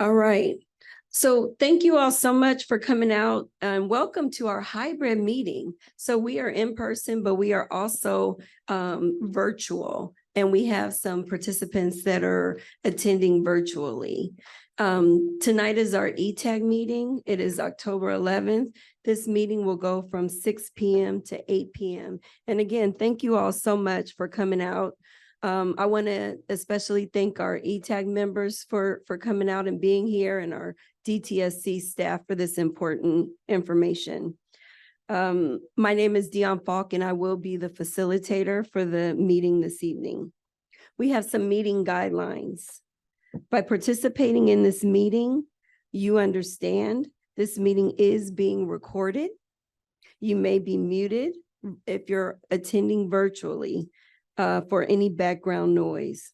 All right. So thank you all so much for coming out and welcome to our hybrid meeting. So we are in person, but we are also virtual, and we have some participants that are attending virtually. Tonight is our ETAG meeting. It is October 11th. This meeting will go from 6 p.m. to 8 p.m. And again, thank you all so much for coming out. I want to especially thank our ETAG members for coming out and being here, and our DTSC staff for this important information. My name is Dion Falk, and I will be the facilitator for the meeting this evening. We have some meeting guidelines. By participating in this meeting, you understand this meeting is being recorded. You may be muted if you're attending virtually for any background noise.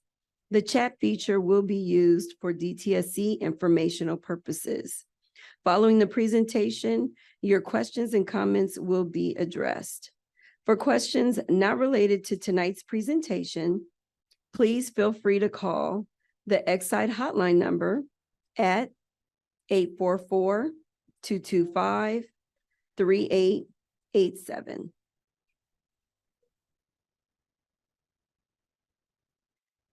The chat feature will be used for DTSC informational purposes. Following the presentation, your questions and comments will be addressed. For questions not related to tonight's presentation, please feel free to call the Exide hotline number at 844-225-3887.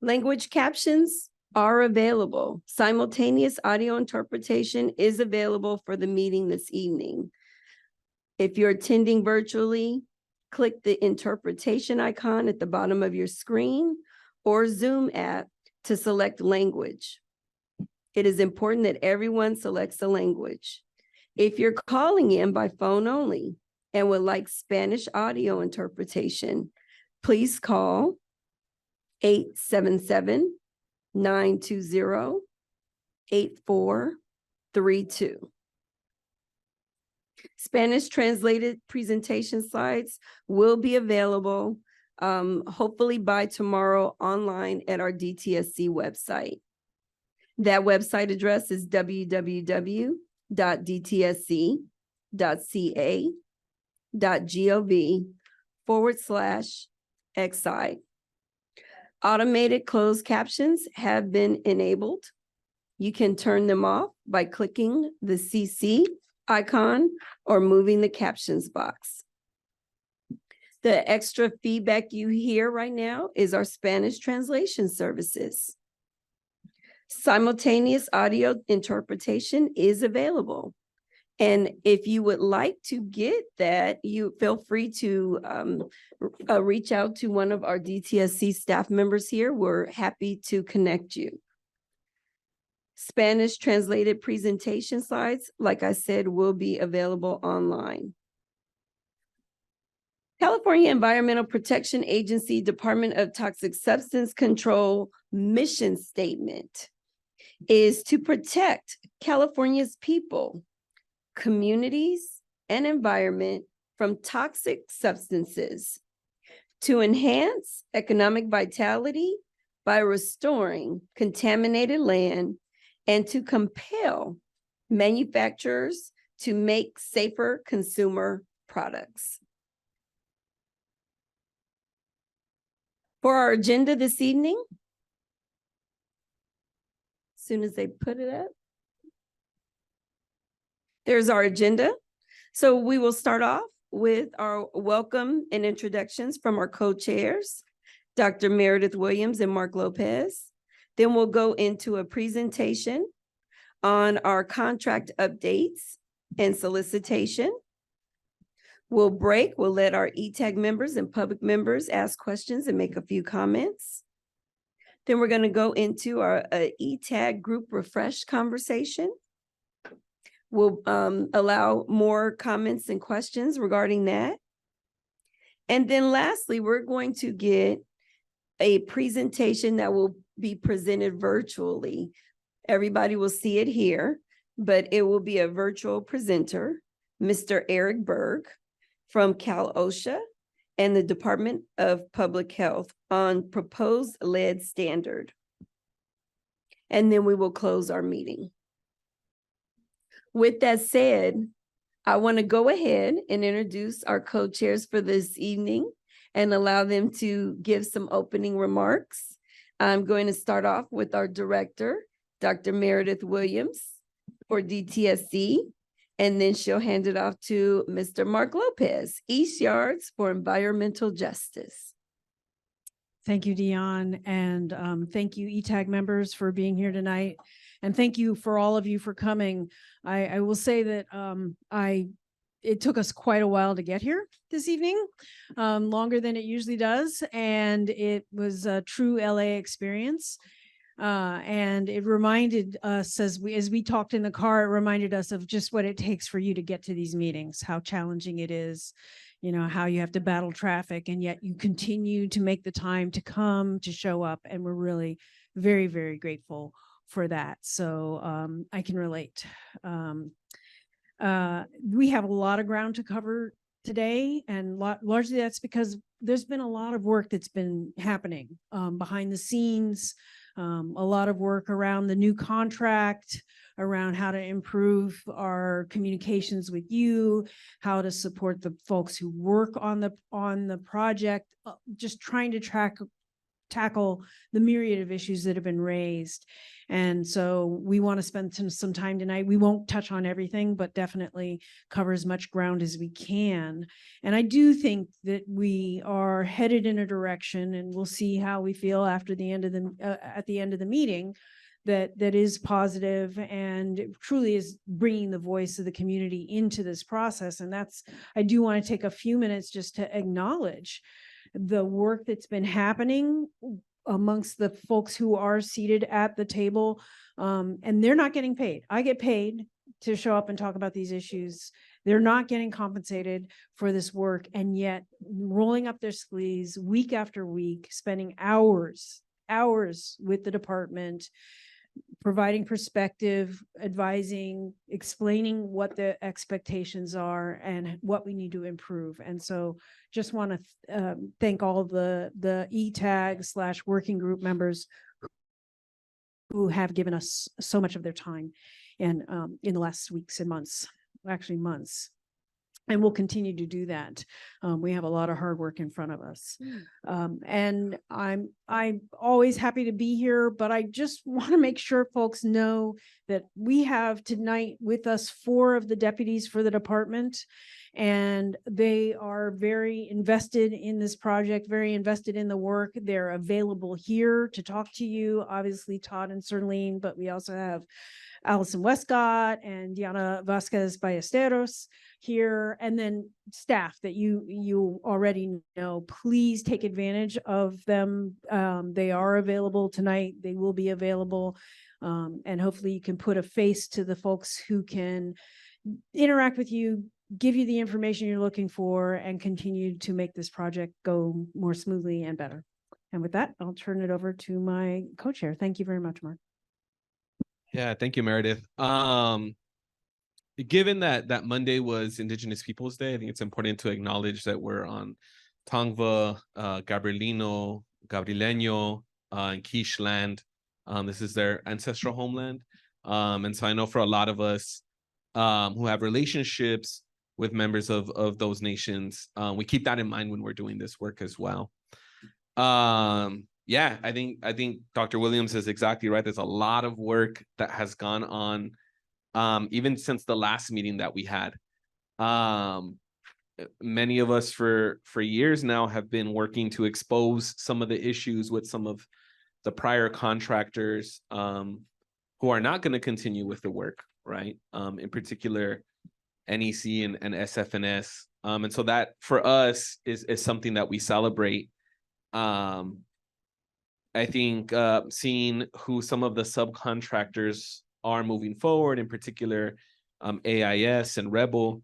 Language captions are available. Simultaneous audio interpretation is available for the meeting this evening. If you're attending virtually, click the interpretation icon at the bottom of your screen or Zoom app to select language. It is important that everyone selects a language. If you're calling in by phone only and would like Spanish audio interpretation, please call 877-920-8432. Spanish translated presentation slides will be available hopefully by tomorrow online at our DTSC website. That website address is www.dtsc.ca.gov/Exide. Automated closed captions have been enabled. You can turn them off by clicking the CC icon or moving the captions box. The extra feedback you hear right now is our Spanish translation services. Simultaneous audio interpretation is available. And if you would like to get that, you feel free to reach out to one of our DTSC staff members here. We're happy to connect you. Spanish translated presentation slides, like I said, will be available online. California Environmental Protection Agency Department of Toxic Substance Control mission statement is to protect California's people, communities, and environment from toxic substances, to enhance economic vitality by restoring contaminated land, and to compel manufacturers to make safer consumer products. For our agenda this evening, as soon as they put it up, there's our agenda. So we will start off with our welcome and introductions from our co-chairs, Dr. Meredith Williams and Mark Lopez. Then we'll go into a presentation on our contract updates and solicitation. We'll break. We'll let our ETAG members and public members ask questions and make a few comments. Then we're going to go into our ETAG group refresh conversation. We'll allow more comments and questions regarding that. And then lastly, we're going to get a presentation that will be presented virtually. Everybody will see it here, but it will be a virtual presenter, Mr. Eric Berg from Cal OSHA and the Department of Public Health on proposed lead standard. And then we will close our meeting. With that said, I want to go ahead and introduce our co-chairs for this evening and allow them to give some opening remarks. I'm going to start off with our director, Dr. Meredith Williams for DTSC, and then she'll hand it off to Mr. Mark Lopez, East Yards for Environmental Justice. Thank you, Dion, and thank you, ETAG members, for being here tonight. And thank you for all of you for coming. I will say that it took us quite a while to get here this evening, longer than it usually does. And it was a true LA experience. And it reminded us as we talked in the car, it reminded us of just what it takes for you to get to these meetings, how challenging it is, you know, how you have to battle traffic, and yet you continue to make the time to come, to show up. And we're really very, very grateful for that. So I can relate. We have a lot of ground to cover today, and largely that's because there's been a lot of work that's been happening behind the scenes, a lot of work around the new contract, around how to improve our communications with you, how to support the folks who work on the project, just trying to tackle the myriad of issues that have been raised. And so we want to spend some time tonight. We won't touch on everything, but definitely cover as much ground as we can. And I do think that we are headed in a direction, and we'll see how we feel after the end of at the end of the meeting, that is positive and truly is bringing the voice of the community into this process. And I do want to take a few minutes just to acknowledge the work that's been happening amongst the folks who are seated at the table, and they're not getting paid. I get paid to show up and talk about these issues. They're not getting compensated for this work, and yet rolling up their sleeves week after week, spending hours with the department, providing perspective, advising, explaining what the expectations are and what we need to improve. And so just want to thank all the ETAG / working group members who have given us so much of their time and in the last weeks and months, actually months. And we'll continue to do that. We have a lot of hard work in front of us. And I'm always happy to be here, but I just want to make sure folks know that we have tonight with us 4 of the deputies for the department, and they are very invested in this project, very invested in the work. They're available here to talk to you, obviously Todd and Serlene, but we also have Allison Westcott and Diana Vasquez Ballesteros here, and then staff that you already know. Please take advantage of them. They are available tonight. They will be available. And hopefully you can put a face to the folks who can interact with you, give you the information you're looking for, and continue to make this project go more smoothly and better. And with that, I'll turn it over to my co-chair. Thank you very much, Mark. Yeah, thank you, Meredith. Given that Monday was Indigenous Peoples Day, I think it's important to acknowledge that we're on Tongva, Gabrielino, Gabrieleño, and Quiche land. This is their ancestral homeland. And so I know for a lot of us who have relationships with members of those nations, we keep that in mind when we're doing this work as well. Yeah, I think Dr. Williams is exactly right. There's a lot of work that has gone on, even since the last meeting that we had. Many of us for years now have been working to expose some of the issues with some of the prior contractors who are not going to continue with the work, right? In particular, NEC and SFNS. And so that for us is something that we celebrate. I think seeing who some of the subcontractors are moving forward, in particular AIS and Rebel,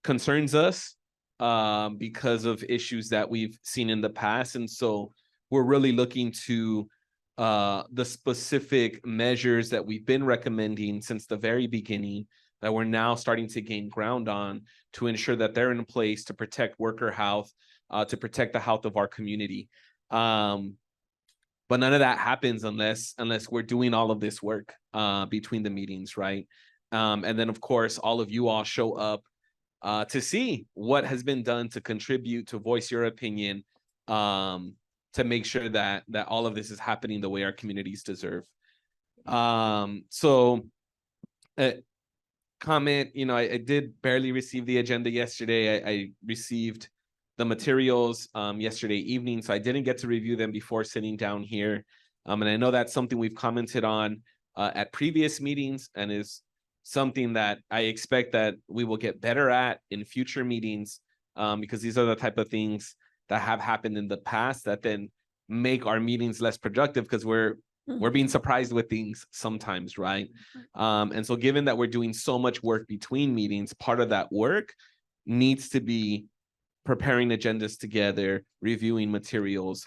concerns us because of issues that we've seen in the past. And so we're really looking to the specific measures that we've been recommending since the very beginning that we're now starting to gain ground on to ensure that they're in place to protect worker health, to protect the health of our community. But none of that happens unless we're doing all of this work between the meetings, right? And then, of course, all of you all show up to see what has been done to contribute, to voice your opinion, to make sure that all of this is happening the way our communities deserve. So comment, I did barely receive the agenda yesterday. I received the materials yesterday evening, so I didn't get to review them before sitting down here. And I know that's something we've commented on at previous meetings, and is something that I expect that we will get better at in future meetings, because these are the type of things that have happened in the past that then make our meetings less productive, because we're being surprised with things sometimes, right? And so given that we're doing so much work between meetings, part of that work needs to be preparing agendas together, reviewing materials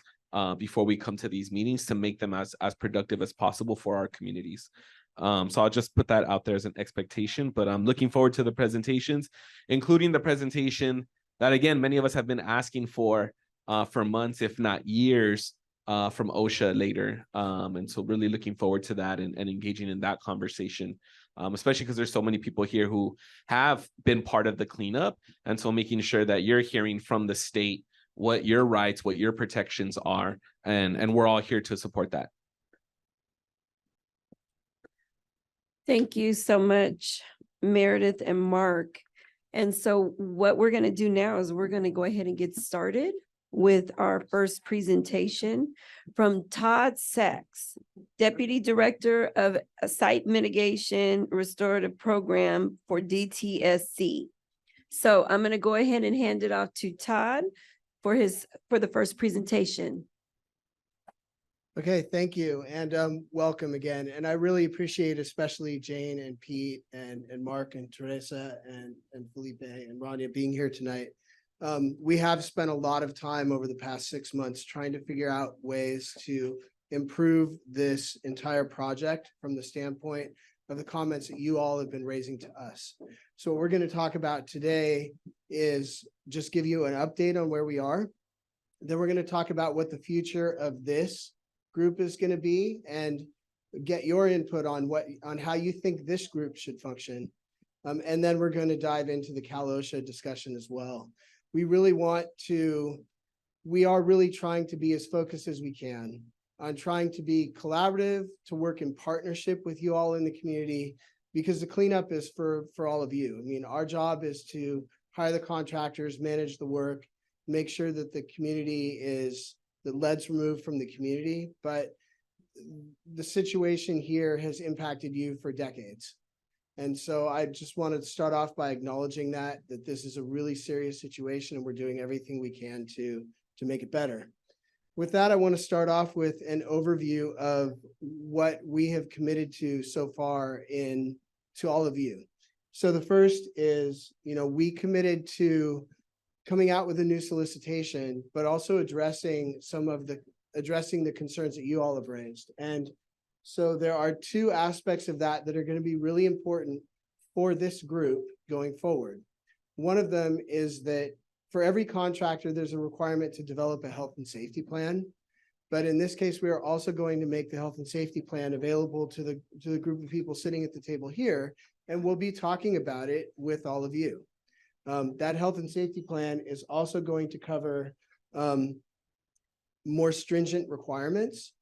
before we come to these meetings, to make them as productive as possible for our communities. So I'll just put that out there as an expectation, but I'm looking forward to the presentations, including the presentation that, again, many of us have been asking for months, if not years, from OSHA later. And so really looking forward to that and engaging in that conversation, especially because there's so many people here who have been part of the cleanup. And so making sure that you're hearing from the state what your rights, what your protections are, and we're all here to support that. Thank you so much, Meredith and Mark. And so what we're going to do now is we're going to go ahead and get started with our first presentation from Todd Sachs, Deputy Director of Site Mitigation Restorative Program for DTSC. So I'm going to go ahead and hand it off to Todd for the first presentation. Okay, thank you, and welcome again. And I really appreciate especially Jane and Pete and Mark and Teresa and Felipe and Rania being here tonight. We have spent a lot of time over the past 6 months trying to figure out ways to improve this entire project from the standpoint of the comments that you all have been raising to us. So what we're going to talk about today is just give you an update on where we are. Then we're going to talk about what the future of this group is going to be and get your input on how you think this group should function. And then we're going to dive into the Cal OSHA discussion as well. We are really trying to be as focused as we can on trying to be collaborative, to work in partnership with you all in the community, because the cleanup is for all of you. I mean, our job is to hire the contractors, manage the work, make sure that the lead's removed from the community. But the situation here has impacted you for decades. And so I just wanted to start off by acknowledging that this is a really serious situation, and we're doing everything we can to make it better. With that, I want to start off with an overview of what we have committed to so far to all of you. So the first is, we committed to coming out with a new solicitation, but also addressing the concerns that you all have raised. And so there are two aspects of that are going to be really important for this group going forward. One of them is that for every contractor, there's a requirement to develop a health and safety plan. But in this case, we are also going to make the health and safety plan available to the group of people sitting at the table here, and we'll be talking about it with all of you. That health and safety plan is also going to cover more stringent requirements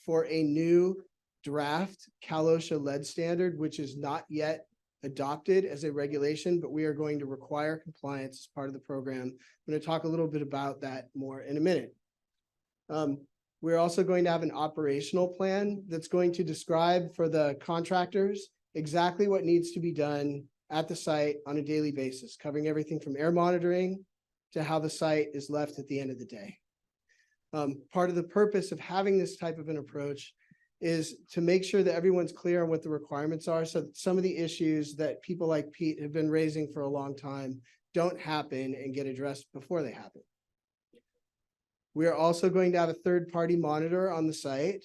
for a new draft Cal OSHA lead standard, which is not yet adopted as a regulation, but we are going to require compliance as part of the program. I'm going to talk a little bit about that more in a minute. We're also going to have an operational plan that's going to describe for the contractors exactly what needs to be done at the site on a daily basis, covering everything from air monitoring to how the site is left at the end of the day. Part of the purpose of having this type of an approach is to make sure that everyone's clear on what the requirements are, so that some of the issues that people like Pete have been raising for a long time don't happen and get addressed before they happen. We are also going to have a third-party monitor on the site.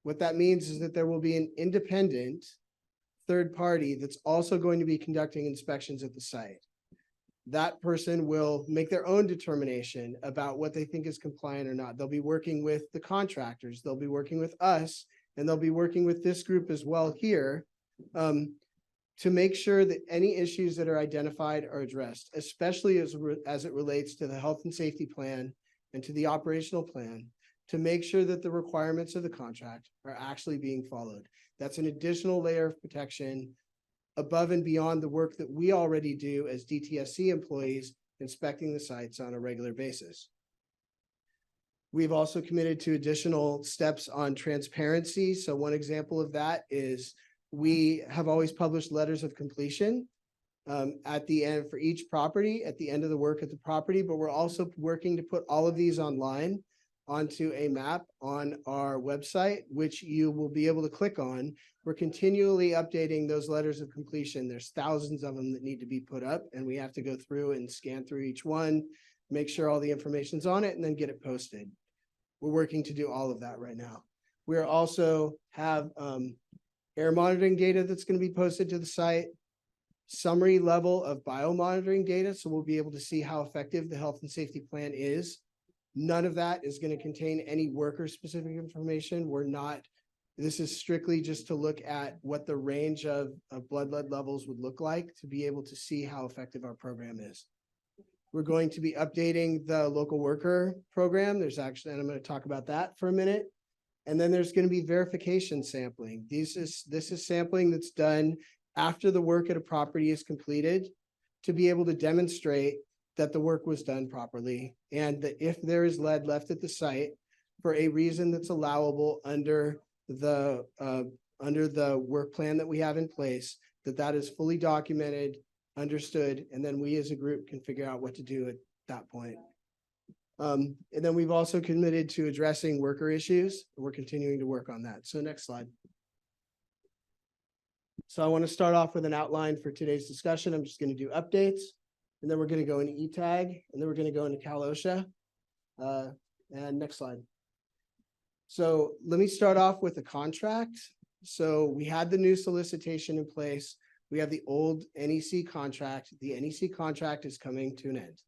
What that means is that there will be an independent third party that's also going to be conducting inspections at the site. That person will make their own determination about what they think is compliant or not. They'll be working with the contractors, they'll be working with us, and they'll be working with this group as well here to make sure that any issues that are identified are addressed, especially as it relates to the health and safety plan and to the operational plan, to make sure that the requirements of the contract are actually being followed. That's an additional layer of protection above and beyond the work that we already do as DTSC employees inspecting the sites on a regular basis. We've also committed to additional steps on transparency. So one example of that is we have always published letters of completion at the end for each property, at the end of the work at the property, but we're also working to put all of these online onto a map on our website, which you will be able to click on. We're continually updating those letters of completion. There's thousands of them that need to be put up, and we have to go through and scan through each one, make sure all the information's on it, and then get it posted. We're working to do all of that right now. We also have air monitoring data that's going to be posted to the site, summary level of biomonitoring data, so we'll be able to see how effective the health and safety plan is. None of that is going to contain any worker-specific information. This is strictly just to look at what the range of blood lead levels would look like to be able to see how effective our program is. We're going to be updating the local worker program. And I'm going to talk about that for a minute. And then there's going to be verification sampling. This is sampling that's done after the work at a property is completed to be able to demonstrate that the work was done properly, and that if there is lead left at the site for a reason that's allowable under the work plan that we have in place, that is fully documented, understood, and then we as a group can figure out what to do at that point. And then we've also committed to addressing worker issues. We're continuing to work on that. So next slide. So I want to start off with an outline for today's discussion. I'm just going to do updates, and then we're going to go into ETAG, and then we're going to go into Cal OSHA. And next slide. So let me start off with the contract. So we had the new solicitation in place. We have the old NEC contract. The NEC contract is coming to an end.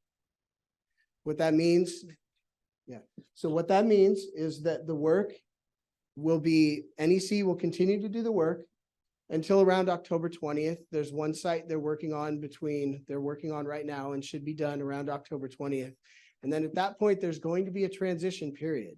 What that means, so what that means is that the work will be, NEC will continue to do the work until around October 20th. There's one site they're working on right now and should be done around October 20th. And then at that point, there's going to be a transition period.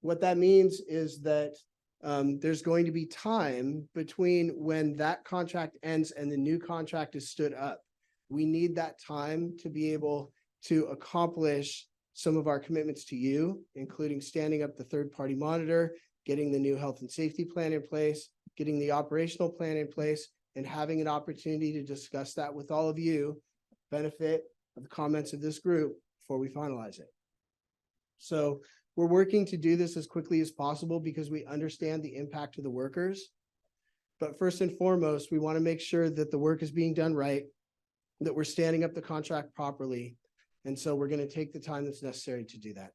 What that means is that there's going to be time between when that contract ends and the new contract is stood up. We need that time to be able to accomplish some of our commitments to you, including standing up the third-party monitor, getting the new health and safety plan in place, getting the operational plan in place, and having an opportunity to discuss that with all of you, benefit of the comments of this group before we finalize it. So we're working to do this as quickly as possible because we understand the impact to the workers. But first and foremost, we want to make sure that the work is being done right, that we're standing up the contract properly. And so we're going to take the time that's necessary to do that.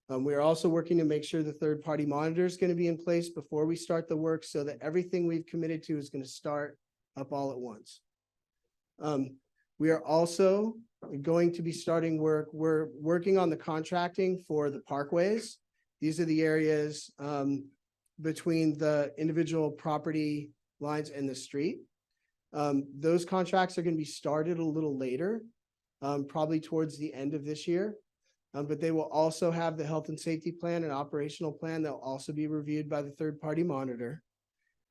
We are also working to make sure the third-party monitor is going to be in place before we start the work so that everything we've committed to is going to start up all at once. We are also going to be starting work. We're working on the contracting for the parkways. These are the areas between the individual property lines and the street. Those contracts are going to be started a little later, probably towards the end of this year. But they will also have the health and safety plan and operational plan. They'll also be reviewed by the third-party monitor.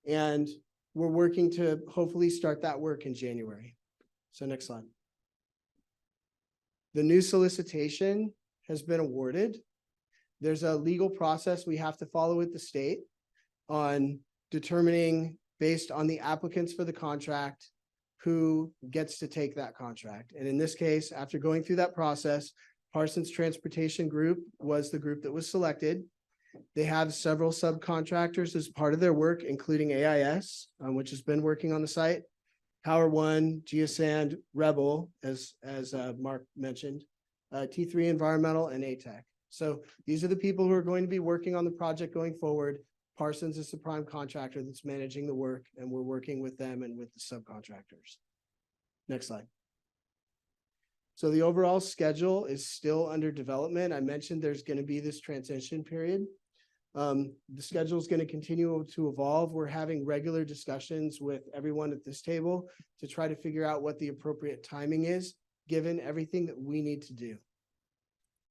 And we're working to hopefully start that work in January. So next slide. The new solicitation has been awarded. There's a legal process we have to follow with the state on determining, based on the applicants for the contract, who gets to take that contract. And in this case, after going through that process, Parsons Transportation Group was the group that was selected. They have several subcontractors as part of their work, including AIS, which has been working on the site, Power One, Geosand, Rebel, as Mark mentioned, T3 Environmental, and ETAG. So these are the people who are going to be working on the project going forward. Parsons is the prime contractor that's managing the work, and we're working with them and with the subcontractors. Next slide. So the overall schedule is still under development. I mentioned there's going to be this transition period. The schedule is going to continue to evolve. We're having regular discussions with everyone at this table to try to figure out what the appropriate timing is, given everything that we need to do.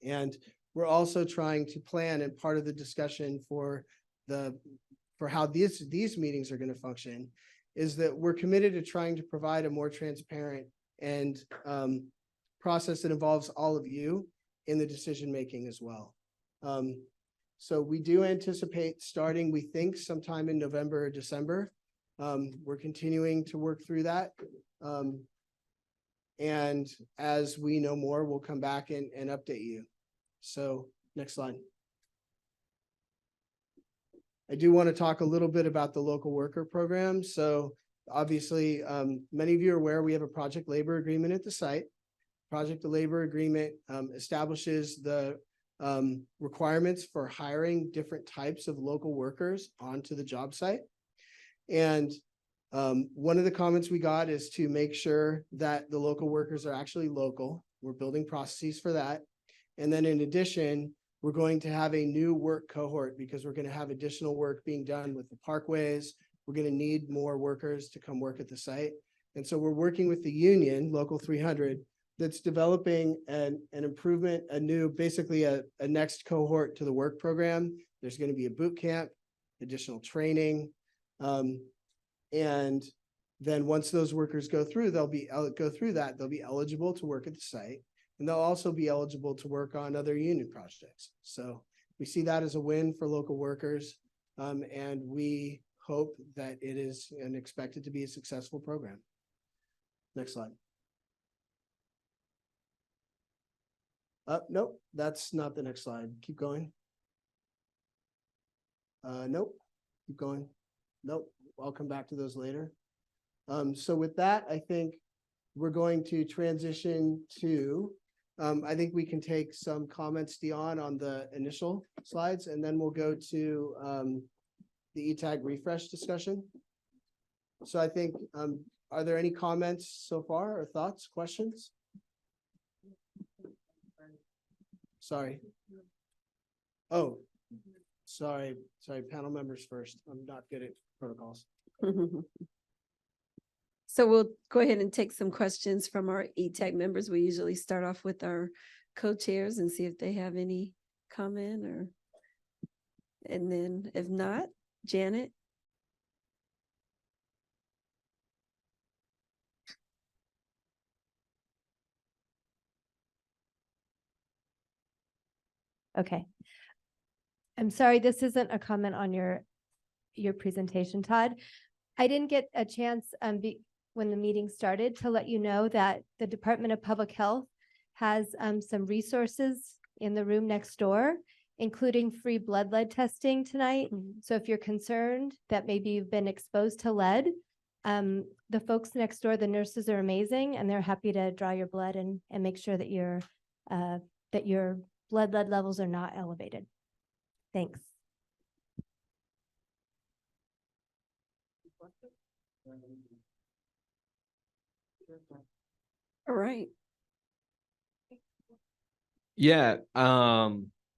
And we're also trying to plan, and part of the discussion for how these meetings are going to function is that we're committed to trying to provide a more transparent and process that involves all of you in the decision-making as well. So we do anticipate starting, we think, sometime in November or December. We're continuing to work through that. And as we know more, we'll come back and update you. So next slide. I do want to talk a little bit about the local worker program. So obviously, many of you are aware we have a project labor agreement at the site. Project labor agreement establishes the requirements for hiring different types of local workers onto the job site. And one of the comments we got is to make sure that the local workers are actually local. We're building processes for that. And then in addition, we're going to have a new work cohort because we're going to have additional work being done with the parkways. We're going to need more workers to come work at the site. And so we're working with the union, Local 300, that's developing an improvement, basically a next cohort to the work program. There's going to be a boot camp, additional training. And then once those workers go through, they'll be eligible to work at the site. And they'll also be eligible to work on other union projects. So we see that as a win for local workers. And we hope that it is and expect it to be a successful program. Next slide. Nope, that's not the next slide. Keep going. Nope, keep going. Nope, I'll come back to those later. So with that, I think we're going to transition to, I think we can take some comments, Dion, on the initial slides, and then we'll go to the ETAG refresh discussion. So I think, are there any comments so far or thoughts, questions? Sorry. Oh, sorry, panel members first. I'm not good at protocols. So we'll go ahead and take some questions from our ETAG members. We usually start off with our co-chairs and see if they have any comment and then if not, Janet. Okay. I'm sorry, this isn't a comment on your presentation, Todd. I didn't get a chance when the meeting started to let you know that the Department of Public Health has some resources in the room next door, including free blood lead testing tonight. So if you're concerned that maybe you've been exposed to lead, the folks next door, the nurses are amazing, and they're happy to draw your blood and make sure that your blood lead levels are not elevated. Thanks. All right. Yeah, I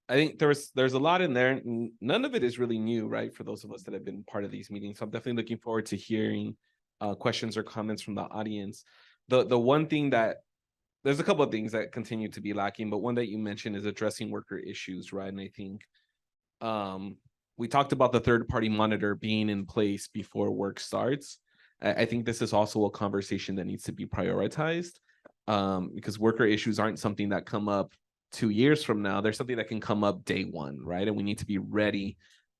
think there's a lot in there. None of it is really new, right? For those of us that have been part of these meetings. So I'm definitely looking forward to hearing questions or comments from the audience. The one thing that there's a couple of things that continue to be lacking, but one that you mentioned is addressing worker issues, right? And I think we talked about the third-party monitor being in place before work starts. I think this is also a conversation that needs to be prioritized because worker issues aren't something that come up 2 years from now. There's something that can come up day one, right? And we need to be ready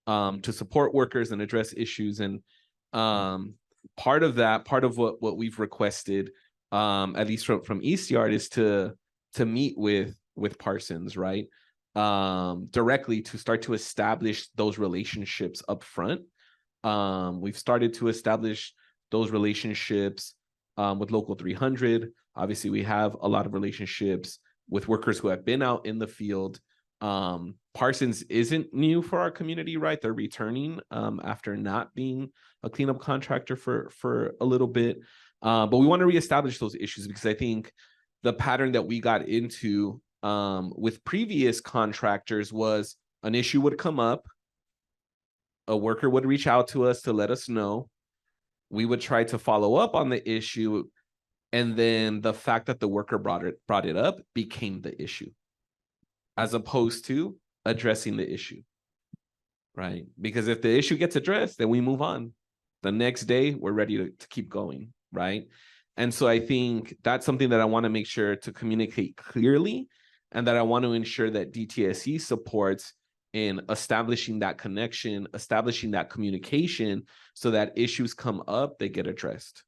to support workers and address issues. And part of what we've requested, at least from ECR, is to meet with Parsons, right? Directly to start to establish those relationships up front. We've started to establish those relationships with Local 300. Obviously, we have a lot of relationships with workers who have been out in the field. Parsons isn't new for our community, right? They're returning after not being a cleanup contractor for a little bit. But we want to reestablish those issues because I think the pattern that we got into with previous contractors was an issue would come up, a worker would reach out to us to let us know, we would try to follow up on the issue, and then the fact that the worker brought it up became the issue. as opposed to addressing the issue, right? Because if the issue gets addressed, then we move on. The next day, we're ready to keep going, right? And so I think that's something that I want to make sure to communicate clearly, and that I want to ensure that DTSC supports in establishing that connection, establishing that communication, so that issues come up, they get addressed.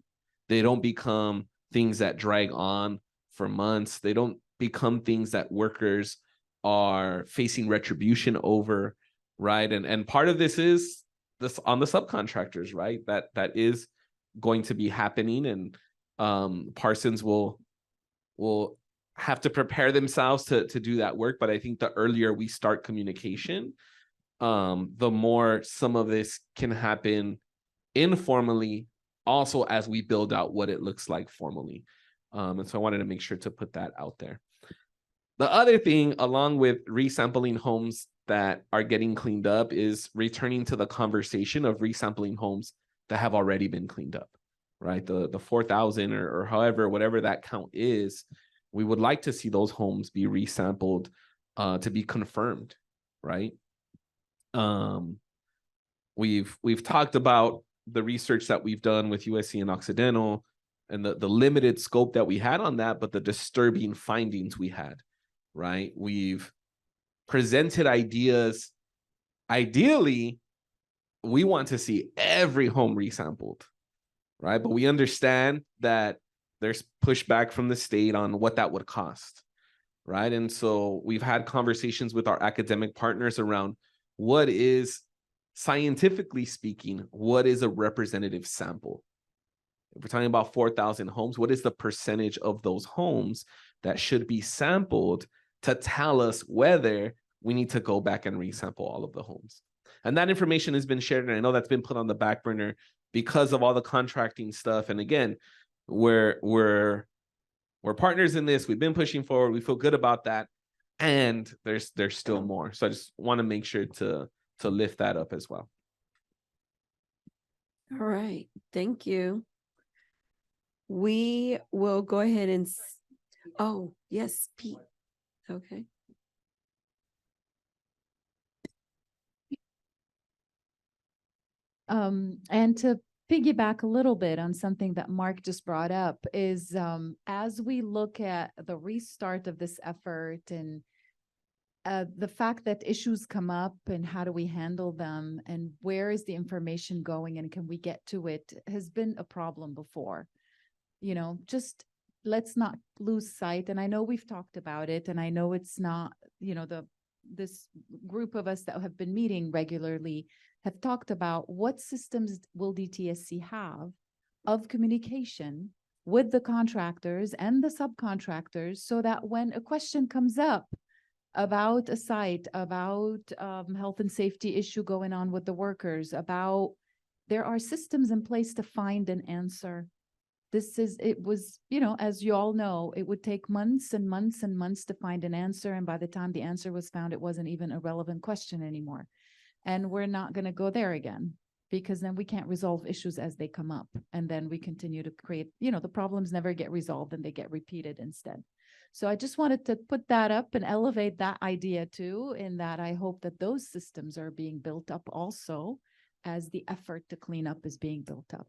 They don't become things that drag on for months. They don't become things that workers are facing retribution over, right? And part of this is this on the subcontractors, right? That is going to be happening, and Parsons will have to prepare themselves to do that work. But I think the earlier we start communication, the more some of this can happen informally, also as we build out what it looks like formally. And so I wanted to make sure to put that out there. The other thing, along with resampling homes that are getting cleaned up, is returning to the conversation of resampling homes that have already been cleaned up, right? The 4,000 or however, whatever that count is, we would like to see those homes be resampled to be confirmed, right? We've talked about the research that we've done with USC and Occidental and the limited scope that we had on that, but the disturbing findings we had, right? We've presented ideas. Ideally, we want to see every home resampled, right? But we understand that there's pushback from the state on what that would cost, right? And so we've had conversations with our academic partners around what is, scientifically speaking, what is a representative sample? If we're talking about 4,000 homes, what is the percentage of those homes that should be sampled to tell us whether we need to go back and resample all of the homes? And that information has been shared, and I know that's been put on the back burner because of all the contracting stuff. And again, we're partners in this. We've been pushing forward. We feel good about that, and there's still more. So I just want to make sure to lift that up as well. All right, thank you. We will go ahead and, oh, yes, Pete. Okay. And to piggyback a little bit on something that Mark just brought up is as we look at the restart of this effort and the fact that issues come up and how do we handle them and where is the information going and can we get to it has been a problem before. You know, just let's not lose sight. And I know we've talked about it, and I know it's not, you know, this group of us that have been meeting regularly have talked about what systems will DTSC have of communication with the contractors and the subcontractors, so that when a question comes up about a site, about health and safety issue going on with the workers, about there are systems in place to find an answer. It was, you know, as you all know, it would take months and months and months to find an answer. And by the time the answer was found, it wasn't even a relevant question anymore. And we're not going to go there again, because then we can't resolve issues as they come up. And then we continue to create, you know, the problems never get resolved and they get repeated instead. So I just wanted to put that up and elevate that idea too, in that I hope that those systems are being built up also as the effort to clean up is being built up,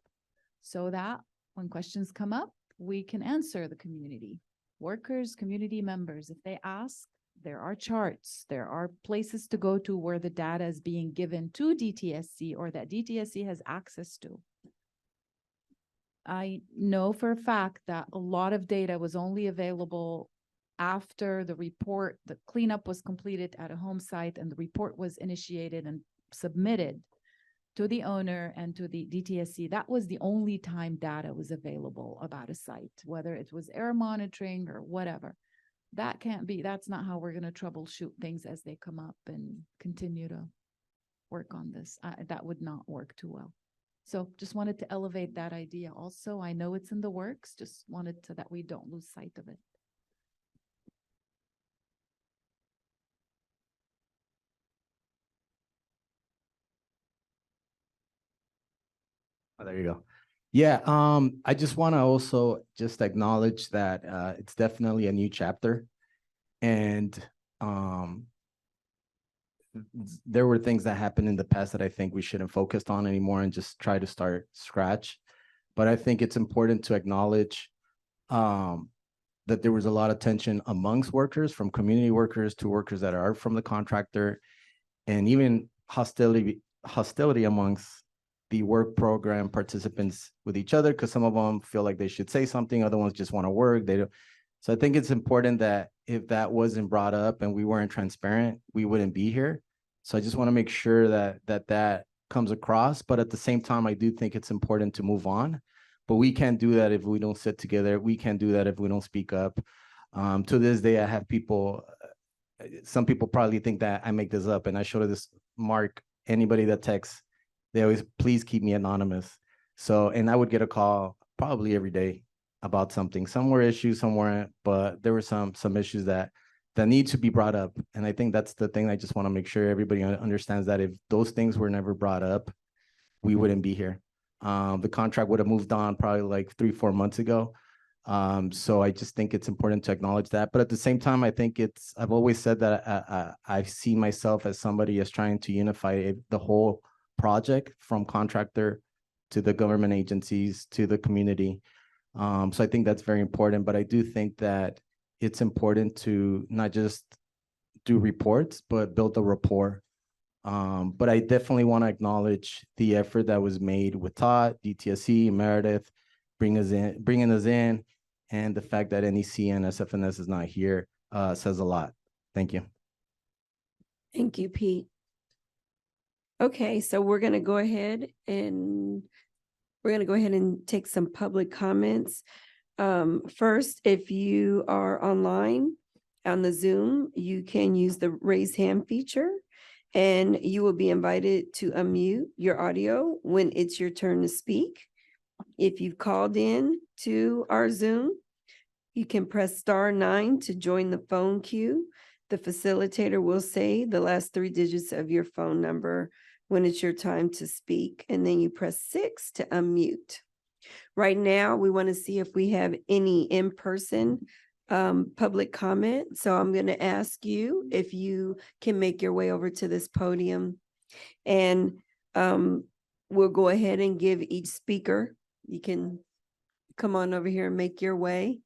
so that when questions come up, we can answer the community, workers, community members. If they ask, there are charts, there are places to go to where the data is being given to DTSC or that DTSC has access to. I know for a fact that a lot of data was only available after the report, the cleanup was completed at a home site and the report was initiated and submitted to the owner and to the DTSC. That was the only time data was available about a site, whether it was air monitoring or whatever. That can't be, that's not how we're going to troubleshoot things as they come up and continue to work on this. That would not work too well. So just wanted to elevate that idea also. I know it's in the works, just wanted to that we don't lose sight of it. Oh, there you go. Yeah, I just want to also just acknowledge that it's definitely a new chapter. And there were things that happened in the past that I think we shouldn't focus on anymore and just try to start scratch. But I think it's important to acknowledge that there was a lot of tension amongst workers, from community workers to workers that are from the contractor, and even hostility amongst the work program participants with each other, because some of them feel like they should say something, other ones just want to work. They don't. So I think it's important that if that wasn't brought up and we weren't transparent, we wouldn't be here. So I just want to make sure that comes across. But at the same time, I do think it's important to move on. But we can't do that if we don't sit together. We can't do that if we don't speak up. To this day, I have people, some people probably think that I make this up, and I showed this, Mark, anybody that texts, they always, please keep me anonymous. So, and I would get a call probably every day about something. Some were issues, some weren't, but there were some issues that need to be brought up. And I think that's the thing. I just want to make sure everybody understands that if those things were never brought up, we wouldn't be here. The contract would have moved on probably like 3-4 months ago. So I just think it's important to acknowledge that. But at the same time, I think I've always said that I see myself as somebody as trying to unify the whole project, from contractor to the government agencies to the community. So I think that's very important. But I do think that it's important to not just do reports, but build a rapport. But I definitely want to acknowledge the effort that was made with Todd, DTSC, Meredith, bringing us in, and the fact that NEC and SFNS is not here says a lot. Thank you. Thank you, Pete. Okay, so we're going to go ahead and take some public comments. First, if you are online on the Zoom, you can use the raise hand feature, and you will be invited to unmute your audio when it's your turn to speak. If you've called in to our Zoom, you can press *9 to join the phone queue. The facilitator will say the last 3 digits of your phone number when it's your time to speak, and then you press 6 to unmute. Right now, we want to see if we have any in-person public comment. So I'm going to ask you if you can make your way over to this podium, and we'll go ahead and give each speaker, you can come on over here and make your way.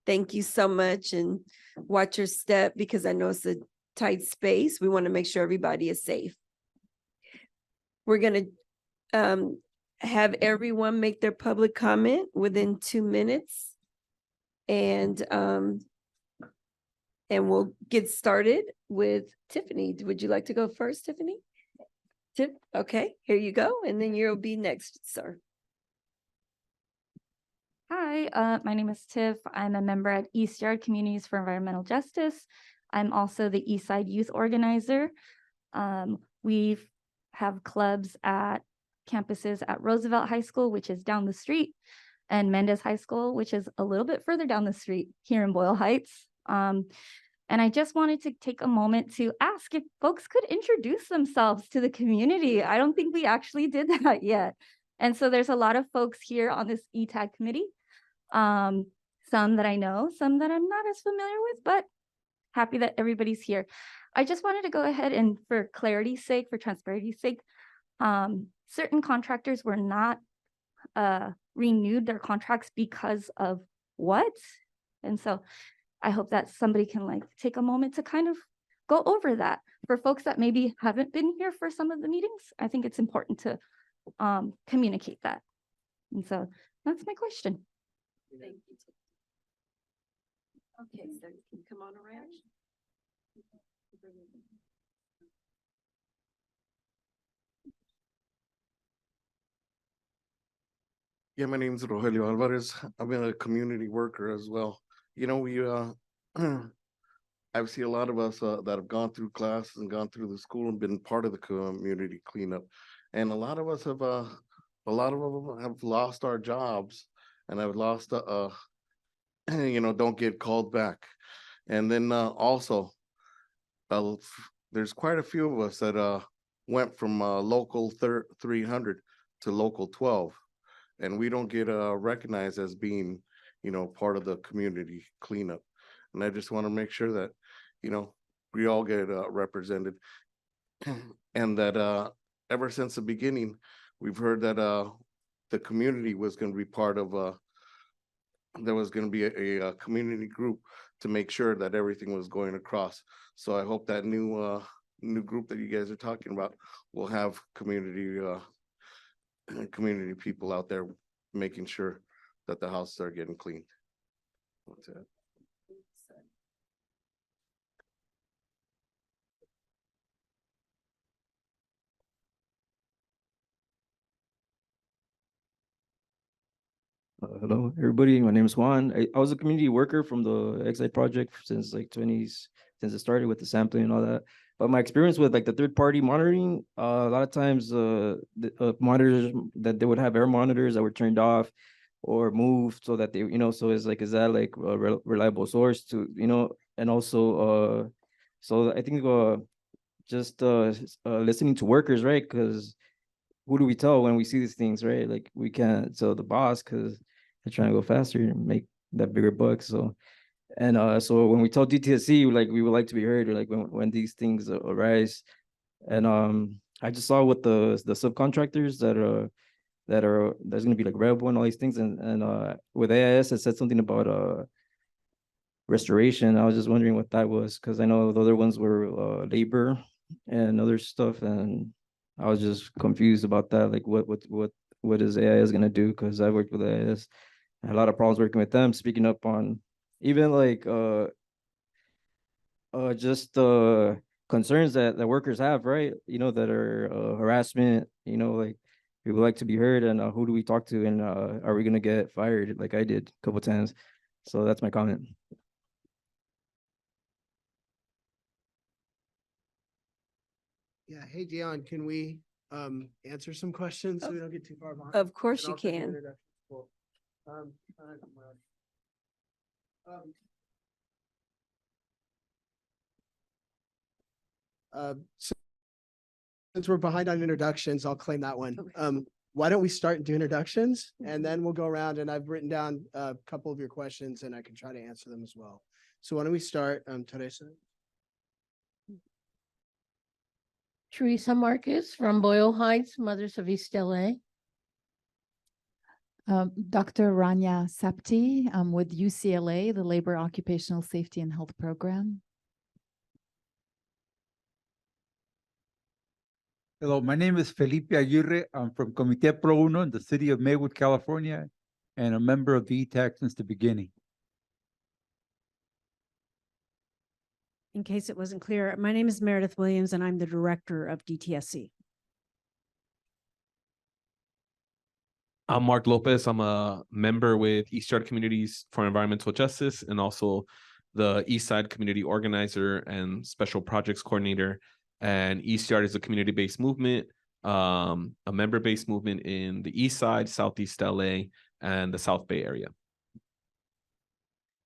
Thank you so much, and watch your step because I know it's a tight space. We want to make sure everybody is safe. We're going to have everyone make their public comment within 2 minutes. And we'll get started with Tiffany. Would you like to go first, Tiffany? Okay, here you go. And then you'll be next, sir. Hi, my name is Tiff. I'm a member at East Yard Communities for Environmental Justice. I'm also the Eastside Youth Organizer. We have clubs at campuses at Roosevelt High School, which is down the street, and Mendez High School, which is a little bit further down the street here in Boyle Heights. And I just wanted to take a moment to ask if folks could introduce themselves to the community. I don't think we actually did that yet. And so there's a lot of folks here on this ETAG committee, some that I know, some that I'm not as familiar with, but happy that everybody's here. I just wanted to go ahead and, for clarity's sake, for transparency's sake, certain contractors were not renewed their contracts because of what? And so I hope that somebody can take a moment to kind of go over that. For folks that maybe haven't been here for some of the meetings, I think it's important to communicate that. And so that's my question. Thank you. Okay, so you can come on around. Yeah, my name is Rogelio Alvarez. I've been a community worker as well. You know, we I've seen a lot of us that have gone through classes and gone through the school and been part of the community cleanup. And a lot of us have lost our jobs and have lost don't get called back. And then also there's quite a few of us that went from local 300 to local 12. And we don't get recognized as being, part of the community cleanup. And I just want to make sure that, we all get represented. And that ever since the beginning, we've heard that the community was going to be part of there was going to be a community group to make sure that everything was going across. So I hope that new group that you guys are talking about will have community people out there making sure that the houses are getting cleaned. That's it. Hello, everybody. My name is Juan. I was a community worker from the Exide project since like since it started with the sampling and all that. But my experience with like the third-party monitoring, a lot of times the monitors that they would have air monitors that were turned off or moved so that they, so it's like, is that like a reliable source to, and also, so I think just listening to workers, right? Because who do we tell when we see these things, right? Like we can't tell the boss because they're trying to go faster and make that bigger buck. So, and so when we tell DTSC, like we would like to be heard, or like when these things arise. And I just saw with the subcontractors that's gonna be like Rebel and all these things, and with AIS it said something about restoration. I was just wondering what that was because I know the other ones were labor and other stuff, and I was just confused about that. Like what is AIS gonna do? Because I worked with AIS. I had a lot of problems working with them, speaking up on even like just concerns that workers have, right? That are harassment, like we would like to be heard, and who do we talk to, and are we gonna get fired like I did a couple times? So that's my comment. Yeah, hey Dion, can we answer some questions so we don't get too far behind? Of course And you also do can. introductions. Cool. So since we're behind on introductions, I'll claim that one. Okay. Why don't we start and do introductions, and then we'll go around, and I've written down a couple of your questions and I can try to answer them as well. So why don't we start, Teresa? Teresa Marcus from Boyle Heights, Mothers of East LA. Dr. Rania Sapti with UCLA, the Labor Occupational Safety and Health Program. Hello, my name is Felipe Aguirre. I'm from Comité Pro Uno in the city of Maywood, California, and a member of the ETAG since the beginning. In case it wasn't clear, my name is Meredith Williams and I'm the director of DTSC. I'm Mark Lopez. I'm a member with East Yard Communities for Environmental Justice and also the East Side Community Organizer and Special Projects Coordinator. And East Yard is a community-based movement, a member-based movement in the East Side, Southeast LA, and the South Bay area.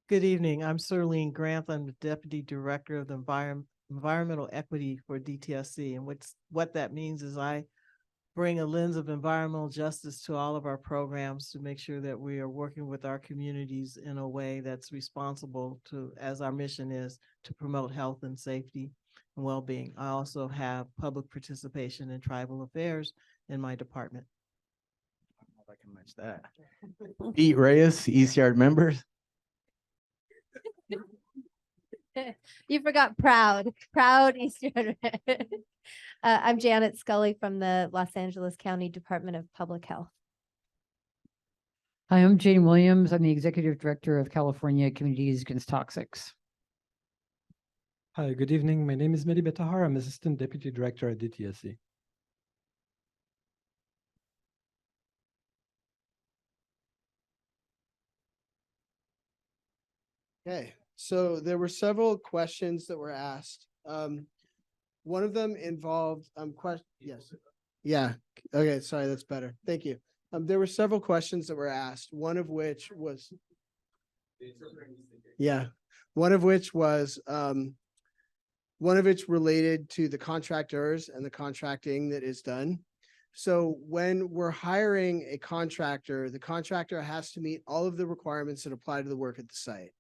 Good evening. I'm Serlene Grant. I'm the Deputy Director of the Environmental Equity for DTSC. And what that means is I bring a lens of environmental justice to all of our programs to make sure that we are working with our communities in a way that's responsible to, as our mission is, to promote health and safety and well-being. I also have public participation in tribal affairs in my department. I don't know if I can match that. Pete Reyes, East Yard members. You forgot proud Eastern. I'm Janet Scully from the Los Angeles County Department of Public Health. Hi, I'm Jane Williams. I'm the Executive Director of California Communities Against Toxics. Hi, good evening. My name is Mehdi Betahar. I'm Assistant Deputy Director at DTSC. Okay, so there were several questions that were asked. One of them involved yes. Yeah, okay, sorry, that's better. Thank you. There were several questions that were asked, one of which was related to the contractors and the contracting that is done. So when we're hiring a contractor, the contractor has to meet all of the requirements that apply to the work at the site.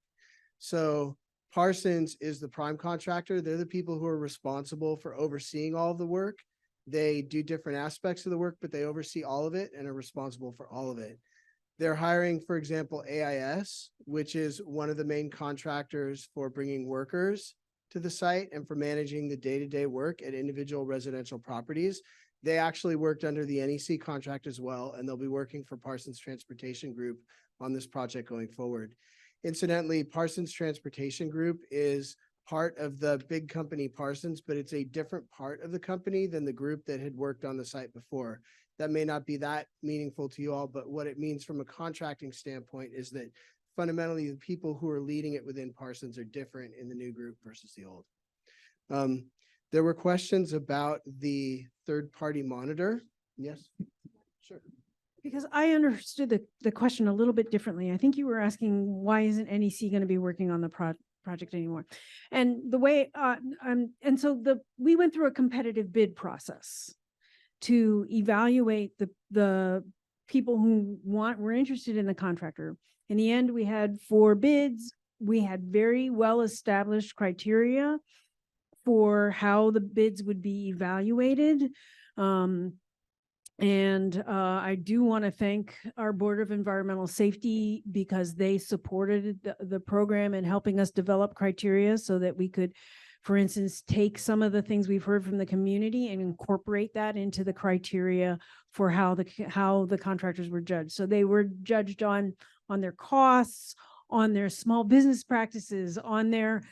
So Parsons is the prime contractor. They're the people who are responsible for overseeing all of the work. They do different aspects of the work, but they oversee all of it and are responsible for all of it. They're hiring, for example, AIS, which is one of the main contractors for bringing workers to the site and for managing the day-to-day work at individual residential properties. They actually worked under the NEC contract as well, and they'll be working for Parsons Transportation Group on this project going forward. Incidentally, Parsons Transportation Group is part of the big company Parsons, but it's a different part of the company than the group that had worked on the site before. That may not be that meaningful to you all, but what it means from a contracting standpoint is that fundamentally the people who are leading it within Parsons are different in the new group versus the old. There were questions about the third-party monitor. Yes, sure. Because I understood the question a little bit differently. I think you were asking, why isn't NEC going to be working on the project anymore? And the way, and so we went through a competitive bid process to evaluate the people who were interested in the contractor. In the end, we had 4 bids. We had very well-established criteria for how the bids would be evaluated. I do want to thank our Board of Environmental Safety because they supported the program in helping us develop criteria so that we could, for instance, take some of the things we've heard from the community and incorporate that into the criteria for how the contractors were judged. So they were judged on their costs, on their small business practices, on their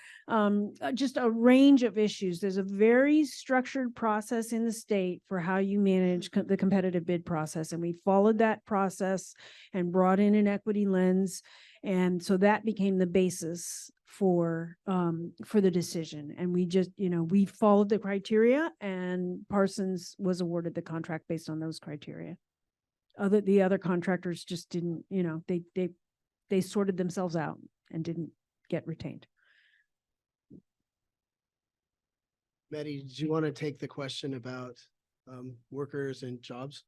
just a range of issues. There's a very structured process in the state for how you manage the competitive bid process. And we followed that process and brought in an equity lens. And so that became the basis for the decision. And we just, we followed the criteria, and Parsons was awarded the contract based on those criteria. The other contractors just didn't, they sorted themselves out and didn't get retained. Maddie, did you want to take the question about workers and jobs?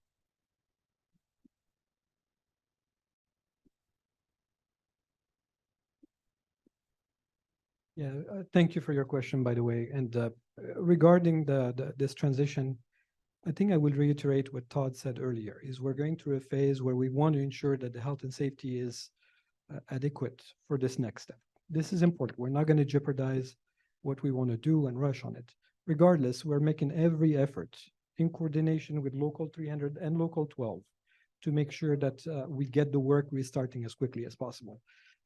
Yeah, thank you for your question, by the way. And regarding this transition, I think I will reiterate what Todd said earlier, is we're going through a phase where we want to ensure that the health and safety is adequate for this next step. This is important. We're not going to jeopardize what we want to do and rush on it. Regardless, we're making every effort in coordination with Local 300 and Local 12 to make sure that we get the work restarting as quickly as possible.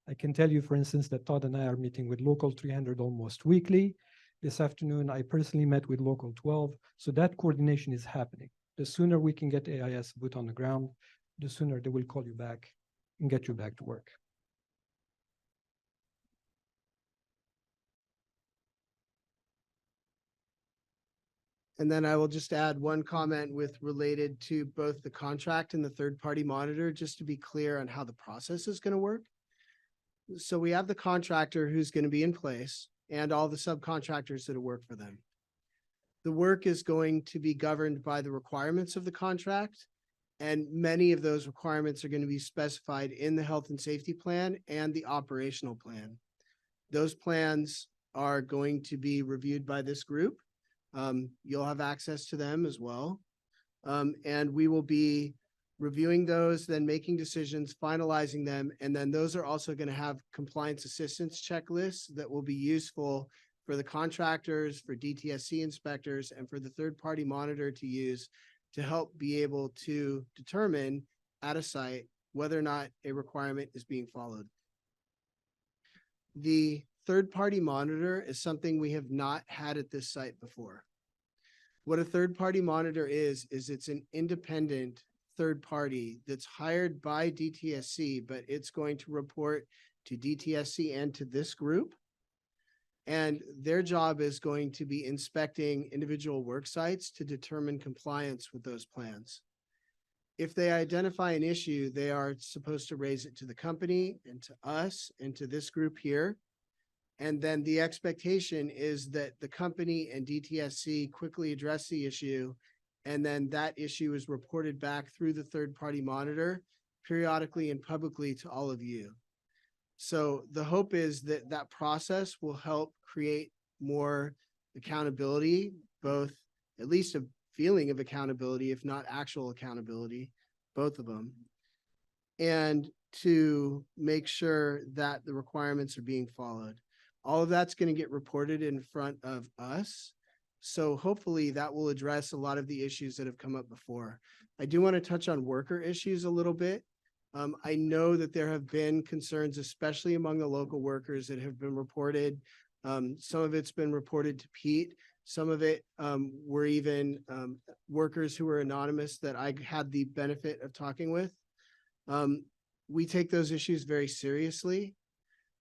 I can tell you, for instance, that Todd and I are meeting with Local 300 almost weekly. This afternoon, I personally met with Local 12. So that coordination is happening. The sooner we can get AIS boot on the ground, the sooner they will call you back and get you back to work. And then I will just add one comment related to both the contract and the third-party monitor, just to be clear on how the process is going to work. So we have the contractor who's going to be in place and all the subcontractors that work for them. The work is going to be governed by the requirements of the contract, and many of those requirements are going to be specified in the health and safety plan and the operational plan. Those plans are going to be reviewed by this group. You'll have access to them as well. And we will be reviewing those, then making decisions, finalizing them. And then those are also going to have compliance assistance checklists that will be useful for the contractors, for DTSC inspectors, and for the third-party monitor to use to help be able to determine at a site whether or not a requirement is being followed. The third-party monitor is something we have not had at this site before. What a third-party monitor is it's an independent third party that's hired by DTSC, but it's going to report to DTSC and to this group. And their job is going to be inspecting individual work sites to determine compliance with those plans. If they identify an issue, they are supposed to raise it to the company and to us and to this group here. And then the expectation is that the company and DTSC quickly address the issue, and then that issue is reported back through the third-party monitor periodically and publicly to all of you. So the hope is that that process will help create more accountability, both at least a feeling of accountability, if not actual accountability, both of them. And to make sure that the requirements are being followed. All of that's going to get reported in front of us. So hopefully that will address a lot of the issues that have come up before. I do want to touch on worker issues a little bit. I know that there have been concerns, especially among the local workers that have been reported. Some of it's been reported to Pete. Some of it were even workers who were anonymous that I had the benefit of talking with. We take those issues very seriously.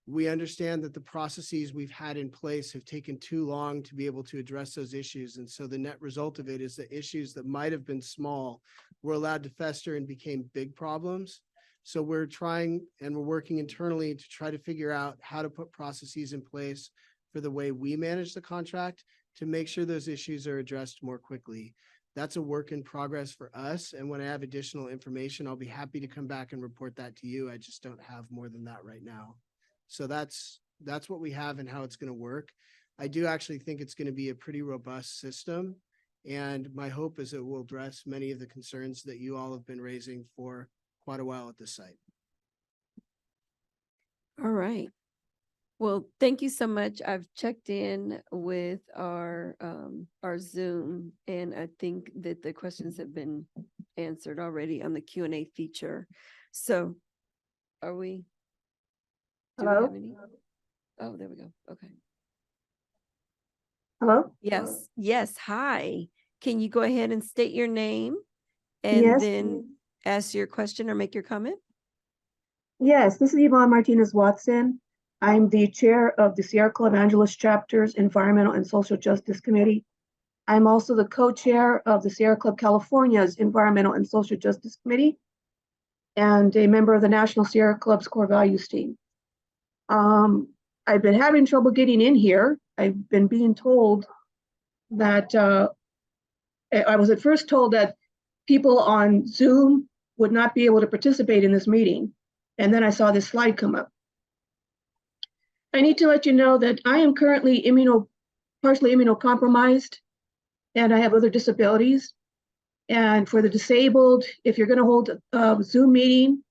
We understand that the processes we've had in place have taken too long to be able to address those issues. And so the net result of it is that issues that might have been small were allowed to fester and became big problems. So we're trying and we're working internally to try to figure out how to put processes in place for the way we manage the contract to make sure those issues are addressed more quickly. That's a work in progress for us. And when I have additional information, I'll be happy to come back and report that to you. I just don't have more than that right now. So that's what we have and how it's going to work. I do actually think it's going to be a pretty robust system. And my hope is it will address many of the concerns that you all have been raising for quite a while at this site. All right. Well, thank you so much. I've checked in with our Zoom, and I think that the questions have been answered already on the Q&A feature. So are we? Do we Hello? have any? Oh, there we go. Okay. Hello? Yes. Yes. Hi. Can you go ahead and state your name and Yes. then ask your question or make your comment? Yes, this is Yvonne Martinez Watson. I'm the chair of the Sierra Club Angeles Chapter's Environmental and Social Justice Committee. I'm also the co-chair of the Sierra Club California's Environmental and Social Justice Committee and a member of the National Sierra Club's Core Values team. I've been having trouble getting in here. I've been being told that I was at first told that people on Zoom would not be able to participate in this meeting. And then I saw this slide come up. I need to let you know that I am currently partially immunocompromised, and I have other disabilities. And for the disabled, if you're going to hold a Zoom meeting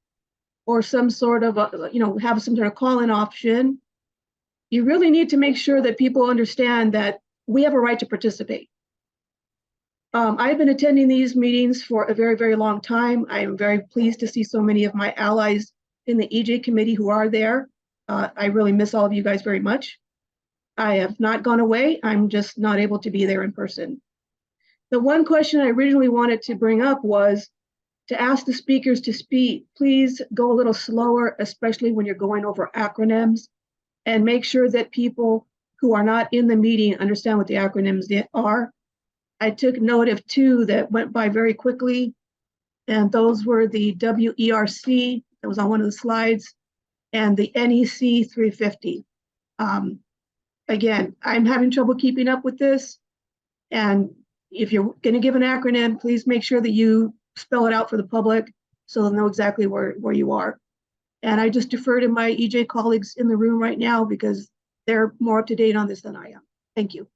or some sort of, have some sort of call-in option, you really need to make sure that people understand that we have a right to participate. I've been attending these meetings for a very, very long time. I am very pleased to see so many of my allies in the EJ committee who are there. I really miss all of you guys very much. I have not gone away. I'm just not able to be there in person. The one question I originally wanted to bring up was to ask the speakers to speak. Please go a little slower, especially when you're going over acronyms, and make sure that people who are not in the meeting understand what the acronyms are. I took note of two that went by very quickly, and those were the WERC, that was on one of the slides, and the NEC 350. Again, I'm having trouble keeping up with this, and if you're going to give an acronym, please make sure that you spell it out for the public so they'll know exactly where you are. And I just defer to my EJ colleagues in the room right now because they're more up to date on this than I am. Thank you.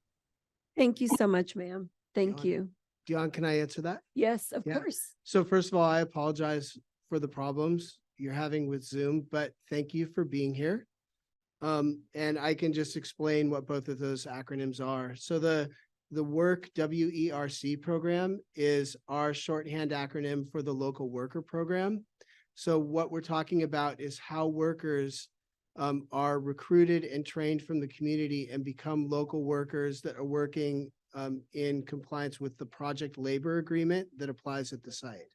Thank you so much, ma'am. Thank you. Dion, can I answer that? Yes, of Yeah. course. So first of all, I apologize for the problems you're having with Zoom, but thank you for being here. And I can just explain what both of those acronyms are. So the WORK, WERC program is our shorthand acronym for the local worker program. So what we're talking about is how workers are recruited and trained from the community and become local workers that are working in compliance with the project labor agreement that applies at the site.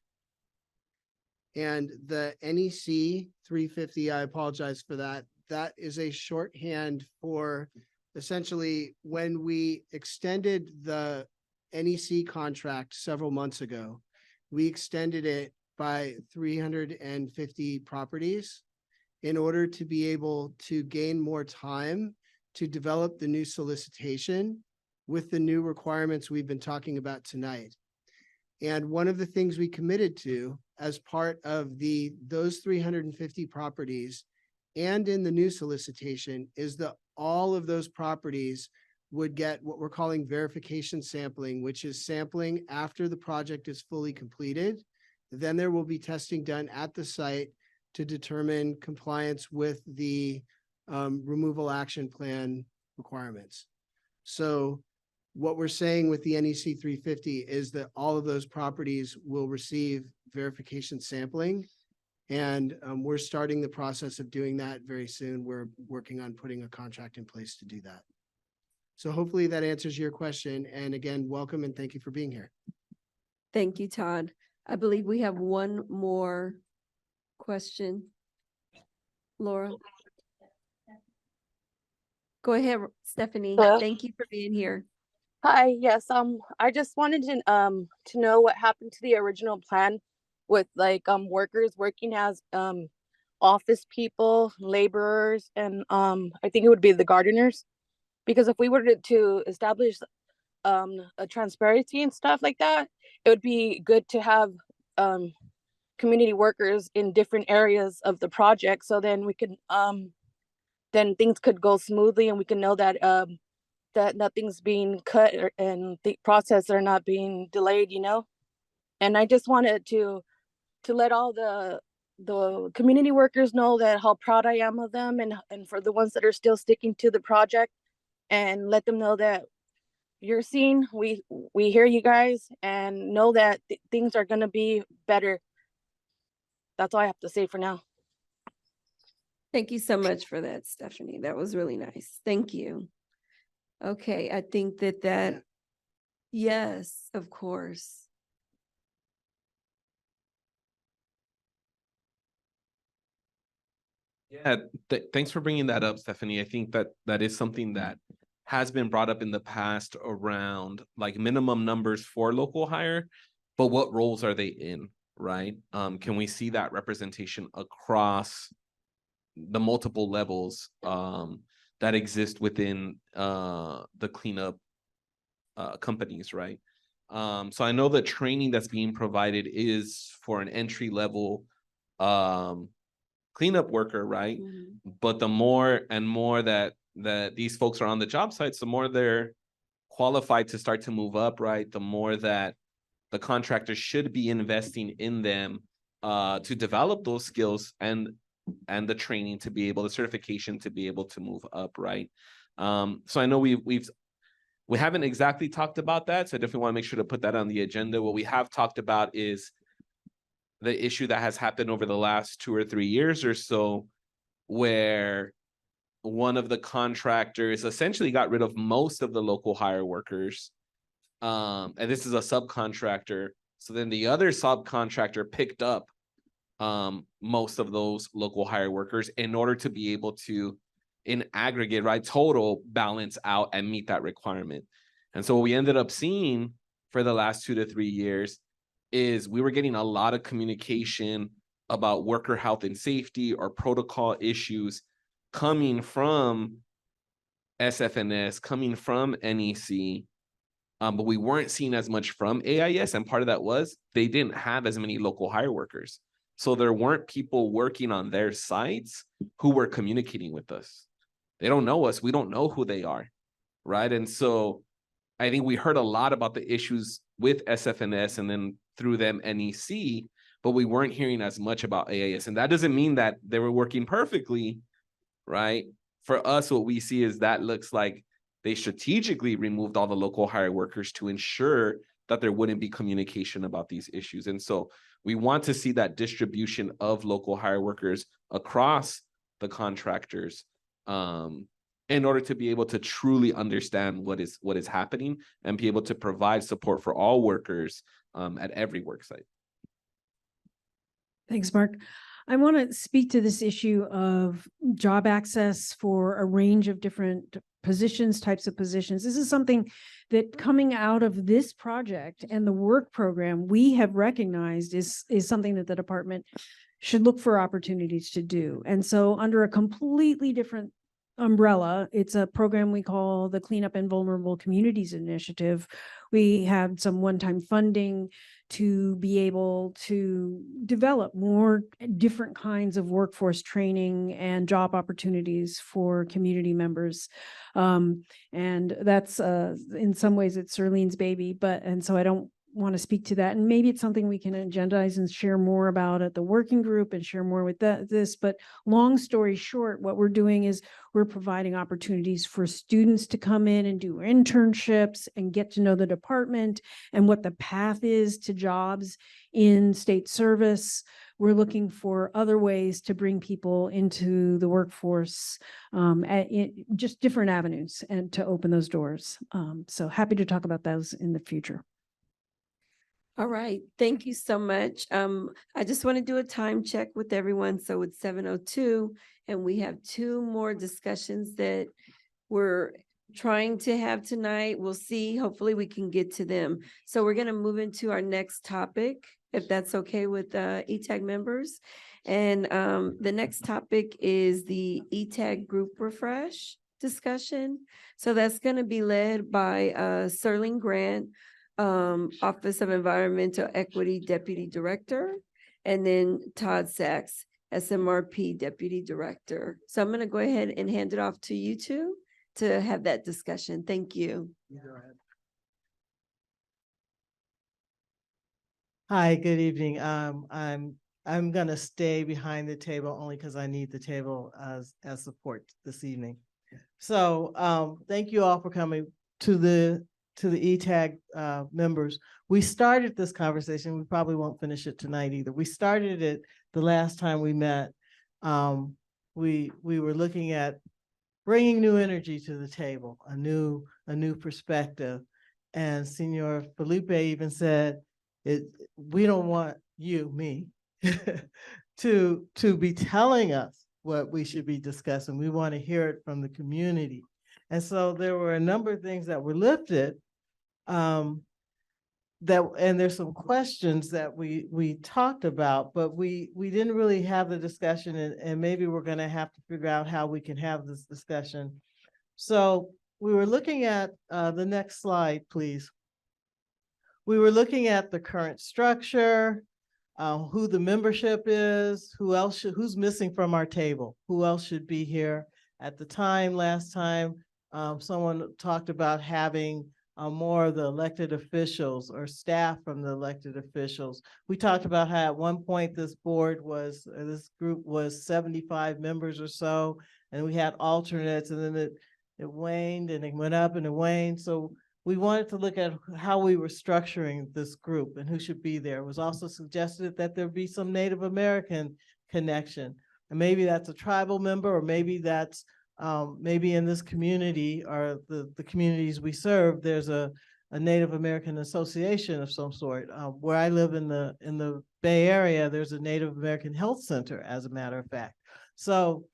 And the NEC 350, I apologize for that. That is a shorthand for essentially when we extended the NEC contract several months ago, we extended it by 350 properties in order to be able to gain more time to develop the new solicitation with the new requirements we've been talking about tonight. And one of the things we committed to as part of those 350 properties and in the new solicitation is that all of those properties would get what we're calling verification sampling, which is sampling after the project is fully completed. Then there will be testing done at the site to determine compliance with the removal action plan requirements. So what we're saying with the NEC 350 is that all of those properties will receive verification sampling. And we're starting the process of doing that very soon. We're working on putting a contract in place to do that. So hopefully that answers your question. And again, welcome and thank you for being here. Thank you, Todd. I believe we have one more question. Laura? Go ahead, Stephanie. Hello. Thank you for being here. Hi, yes, I just wanted to know what happened to the original plan with like workers working as office people, laborers, and I think it would be the gardeners. Because if we were to establish a transparency and stuff like that, it would be good to have community workers in different areas of the project, so then we could then things could go smoothly and we can know that that nothing's being cut and the process are not being delayed, you know. And I just wanted to let all the community workers know that how proud I am of them, and for the ones that are still sticking to the project, and let them know that you're seen, we hear you guys, and know that things are going to be better. That's all I have to say for now. Thank you so much for that, Stephanie. That was really nice. Thank you. Okay, I think that, yes, of course. Yeah, thanks for bringing that up, Stephanie. I think that is something that has been brought up in the past around like minimum numbers for local hire, but what roles are they in, right? Can we see that representation across the multiple levels that exist within the cleanup companies, right? So I know the training that's being provided is for an entry level cleanup worker, right? Mm-hmm. But the more and more that these folks are on the job sites, the more they're qualified to start to move up, right? The more that the contractor should be investing in them to develop those skills and the training to be able, the certification to be able to move up, right? So I know we haven't exactly talked about that, so I definitely want to make sure to put that on the agenda. What we have talked about is the issue that has happened over the last 2 or 3 years or so, where one of the contractors essentially got rid of most of the local hire workers. And this is a subcontractor. So then the other subcontractor picked up most of those local hire workers in order to be able to, in aggregate, right, total balance out and meet that requirement. And so what we ended up seeing for the last 2 to 3 years is we were getting a lot of communication about worker health and safety or protocol issues coming from SFNS, coming from NEC, but we weren't seeing as much from AIS. And part of that was they didn't have as many local hire workers. So there weren't people working on their sites who were communicating with us. They don't know us. We don't know who they are, right? And so I think we heard a lot about the issues with SFNS and then through them NEC, but we weren't hearing as much about AIS. And that doesn't mean that they were working perfectly, right? For us, what we see is that looks like they strategically removed all the local hire workers to ensure that there wouldn't be communication about these issues. And so we want to see that distribution of local hire workers across the contractors in order to be able to truly understand what is happening and be able to provide support for all workers at every work site. Thanks, Mark. I want to speak to this issue of job access for a range of different positions, types of positions. This is something that coming out of this project and the work program we have recognized is something that the department should look for opportunities to do. And so under a completely different umbrella. It's a program we call the Cleanup in Vulnerable Communities Initiative. We had some one-time funding to be able to develop more different kinds of workforce training and job opportunities for community members. And that's in some ways it's Serlene's baby, and so I don't want to speak to that. And maybe it's something we can agendize and share more about at the working group and share more with this. But long story short, what we're doing is we're providing opportunities for students to come in and do internships and get to know the department and what the path is to jobs in state service. We're looking for other ways to bring people into the workforce, just different avenues and to open those doors. So happy to talk about those in the future. All right, thank you so much. I just want to do a time check with everyone. So it's 7:02 and we have 2 more discussions that we're trying to have tonight. We'll see, hopefully we can get to them. So we're going to move into our next topic, if that's okay with ETAG members. And the next topic is the ETAG group refresh discussion. So that's going to be led by Serlene Grant, Office of Environmental Equity Deputy Director, and then Todd Sachs, SMRP Deputy Director. So I'm going to go ahead and hand it off to you two to have that discussion. Thank you. Hi, good evening. I'm gonna stay behind the table only because I need the table as support this evening. So thank you all for coming to the ETAG members. We started this conversation. We probably won't finish it tonight either. We started it the last time we met. We were looking at bringing new energy to the table, a new perspective. And Senor Felipe even said, we don't want me, to be telling us what we should be discussing. We want to hear it from the community. And so there were a number of things that were lifted, and there's some questions that we talked about, but we didn't really have the discussion, and maybe we're going to have to figure out how we can have this discussion. So we were looking at the next slide, please. We were looking at the current structure, who the membership is, who's missing from our table, who else should be here. At the time, last time, someone talked about having more of the elected officials or staff from the elected officials. We talked about how at one point this group was 75 members or so, and we had alternates, and then it waned and it went up and it waned. So we wanted to look at how we were structuring this group and who should be there. It was also suggested that there be some Native American connection. And maybe that's a tribal member, or maybe that's maybe in this community or the communities we serve, there's a Native American association of some sort. Where I live in the Bay Area, there's a Native American Health Center, as a matter of fact. So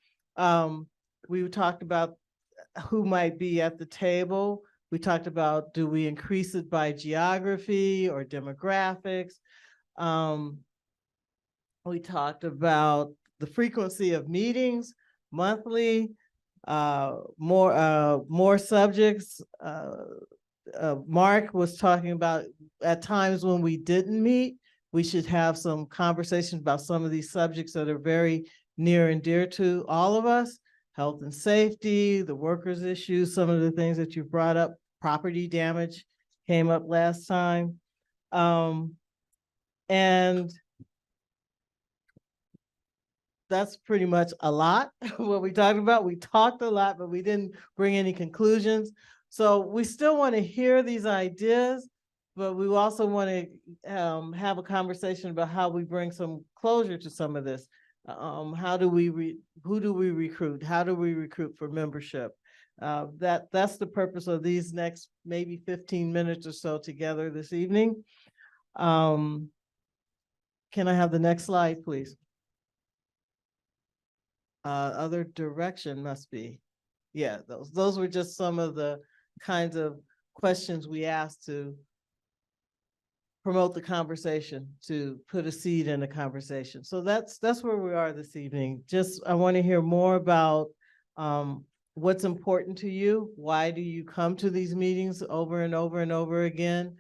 we talked about who might be at the table. We talked about, do we increase it by geography or demographics? We talked about the frequency of meetings, monthly, more subjects. Mark was talking about at times when we didn't meet, we should have some conversations about some of these subjects that are very near and dear to all of us. Health and safety, the workers' issues, some of the things that you brought up, property damage came up last time. And that's pretty much a lot what we talked about. We talked a lot, but we didn't bring any conclusions. So we still want to hear these ideas, but we also want to have a conversation about how we bring some closure to some of this. Who do we recruit? How do we recruit for membership? That's the purpose of these next maybe 15 minutes or so together this evening. Can I have the next slide, please? Other direction must be. Yeah, those were just some of the kinds of questions we asked to promote the conversation, to put a seed in the conversation. So that's where we are this evening. Just, I want to hear more about what's important to you? Why do you come to these meetings over and over and over again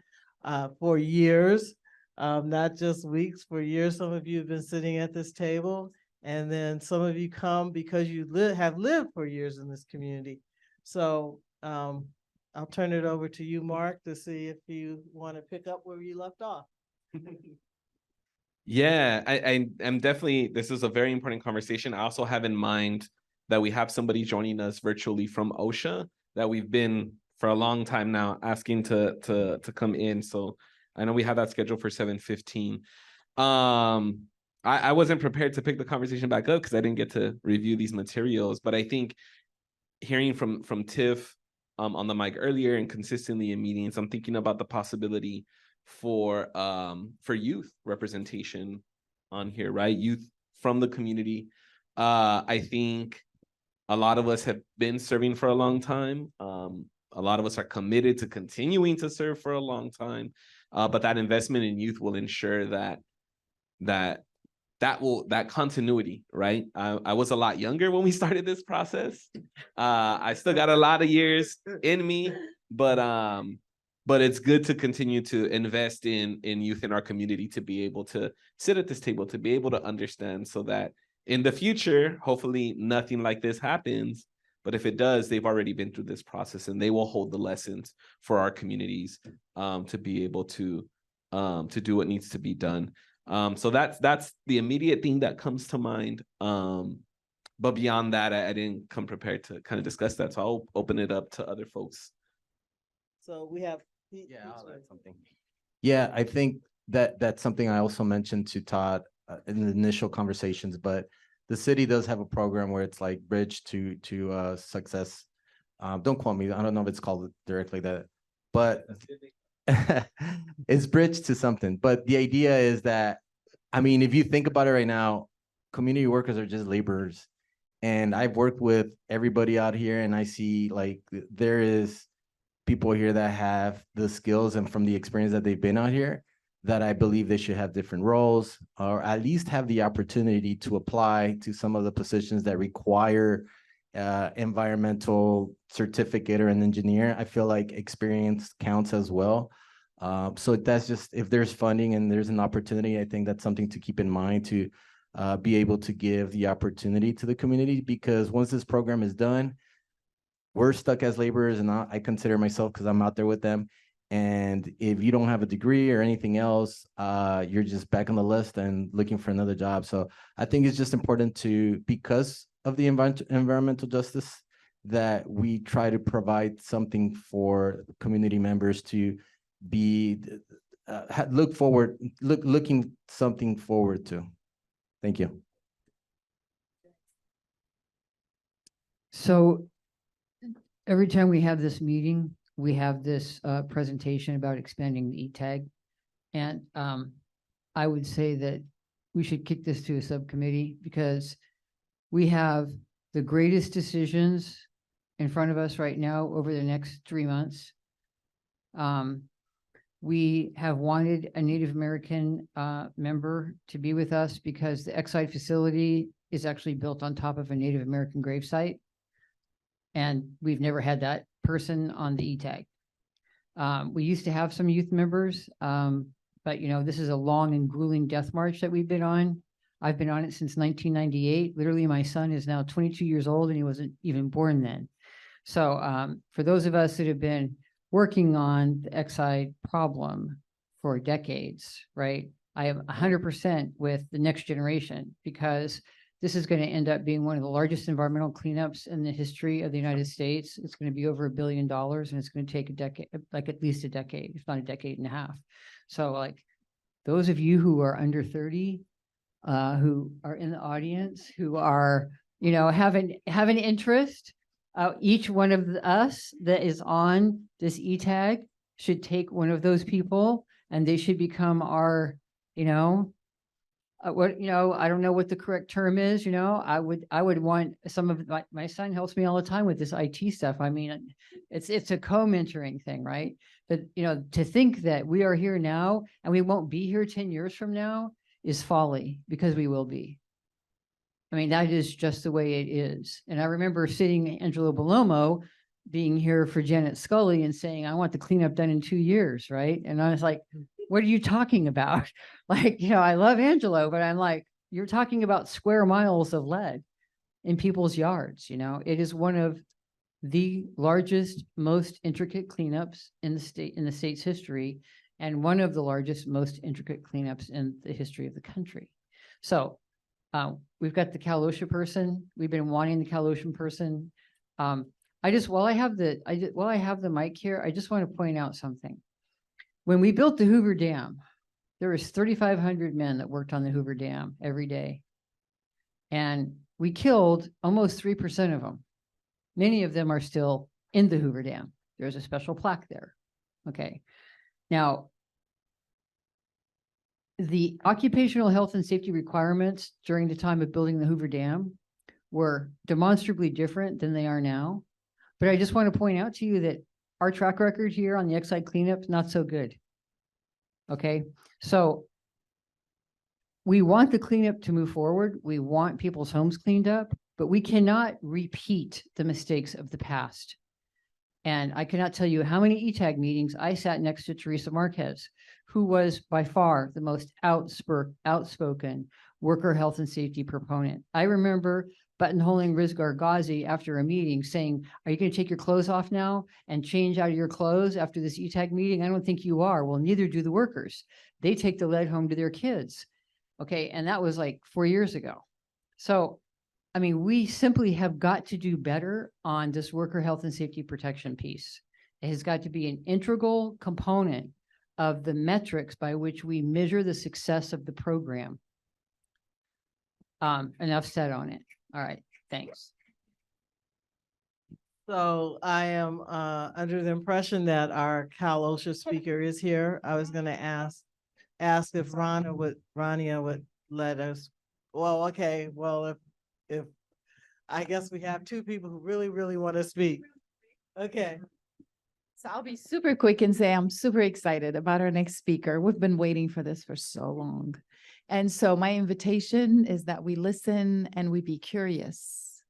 for years? Not just weeks, for years. Some of you have been sitting at this table, and then some of you come because you have lived for years in this community. So I'll turn it over to you, Mark, to see if you want to pick up where you left off. Yeah, I am definitely, this is a very important conversation. I also have in mind that we have somebody joining us virtually from OSHA that we've been for a long time now asking to come in. So I know we have that scheduled for 7:15. I wasn't prepared to pick the conversation back up because I didn't get to review these materials, but I think hearing from Tiff on the mic earlier and consistently in meetings, I'm thinking about the possibility for youth representation on here, right? Youth from the community. I think a lot of us have been serving for a long time. A lot of us are committed to continuing to serve for a long time. But that investment in youth will ensure that continuity, right? I was a lot younger when we started this process. I still got a lot of years in me, but it's good to continue to invest in youth in our community to be able to sit at this table, to be able to understand, so that in the future, hopefully nothing like this happens. But if it does, they've already been through this process and they will hold the lessons for our communities to be able to do what needs to be done. So that's the immediate thing that comes to mind. But beyond that, I didn't come prepared to kind of discuss that. So I'll open it up to other folks. So we have. I'll add something. Yeah, I think that's something I also mentioned to Todd in the initial conversations, but the city does have a program where it's like bridge to success. Don't quote me. I don't know if it's called directly that, but it's bridge to something. But the idea is that, I mean, if you think about it right now, community workers are just laborers. And I've worked with everybody out here and I see like there is people here that have the skills and from the experience that they've been out here, that I believe they should have different roles or at least have the opportunity to apply to some of the positions that require environmental certificate or an engineer. I feel like experience counts as well. So that's just, if there's funding and there's an opportunity, I think that's something to keep in mind to be able to give the opportunity to the community, because once this program is done, we're stuck as laborers, and I consider myself, because I'm out there with them. And if you don't have a degree or anything else, you're just back on the list and looking for another job. So I think it's just important to, because of the environmental justice, that we try to provide something for community members to be looking something forward to. Thank you. So every time we have this meeting, we have this presentation about expanding the ETAG. And I would say that we should kick this to a subcommittee, because we have the greatest decisions in front of us right now over the next 3 months. We have wanted a Native American member to be with us because the Exide facility is actually built on top of a Native American gravesite. And we've never had that person on the ETAG. We used to have some youth members, but this is a long and grueling death march that we've been on. I've been on it since 1998. Literally, my son is now 22 years old and he wasn't even born then. So for those of us that have been working on the Exide problem for decades, right? I am 100% with the next generation, because this is going to end up being one of the largest environmental cleanups in the history of the United States. It's going to be over $1 billion, and it's going to take a decade, like at least a decade, if not a decade and a half. So like those of you who are under 30, who are in the audience, who are, have an interest, each one of us that is on this ETAG should take one of those people, and they should become our, I don't know what the correct term is. I would want some of my son helps me all the time with this IT stuff. I mean, it's a co-mentoring thing, right? But to think that we are here now and we won't be here 10 years from now is folly, because we will be. I mean, that is just the way it is. And I remember sitting Angelo Bellomo being here for Janet Scully and saying, I want the cleanup done in 2 years, right? And I was like, what are you talking about? Like, you know, I love Angelo, but I'm like, you're talking about square miles of lead in people's yards, you know? It is one of the largest, most intricate cleanups in the state's history, and one of the largest, most intricate cleanups in the history of the country. So we've got the Cal OSHA person. We've been wanting the Cal OSHA person. While I have the mic here, I just want to point out something. When we built the Hoover Dam, there was 3,500 men that worked on the Hoover Dam every day. And we killed almost 3% of them. Many of them are still in the Hoover Dam. There's a special plaque there. Okay. Now, the occupational health and safety requirements during the time of building the Hoover Dam were demonstrably different than they are now. But I just want to point out to you that our track record here on the Exide cleanup is not so good. Okay, so we want the cleanup to move forward. We want people's homes cleaned up, but we cannot repeat the mistakes of the past. And I cannot tell you how many ETAG meetings I sat next to Teresa Marquez, who was by far the most outspoken worker health and safety proponent. I remember buttonholing Rizgar Ghazi after a meeting saying, are you going to take your clothes off now and change out of your clothes after this ETAG meeting? I don't think you are. Well, neither do the workers. They take the lead home to their kids. Okay, and that was like 4 years ago. So, I mean, we simply have got to do better on this worker health and safety protection piece. It has got to be an integral component of the metrics by which we measure the success of the program. Enough said on it. All right, thanks. So I am under the impression that our Cal OSHA speaker is here. I was gonna ask if Rania would let us, well, okay, well, if I guess we have two people who really want to speak. Okay. So I'll be super quick and say I'm super excited about our next speaker. We've been waiting for this for so long. And so my invitation is that we listen and we be curious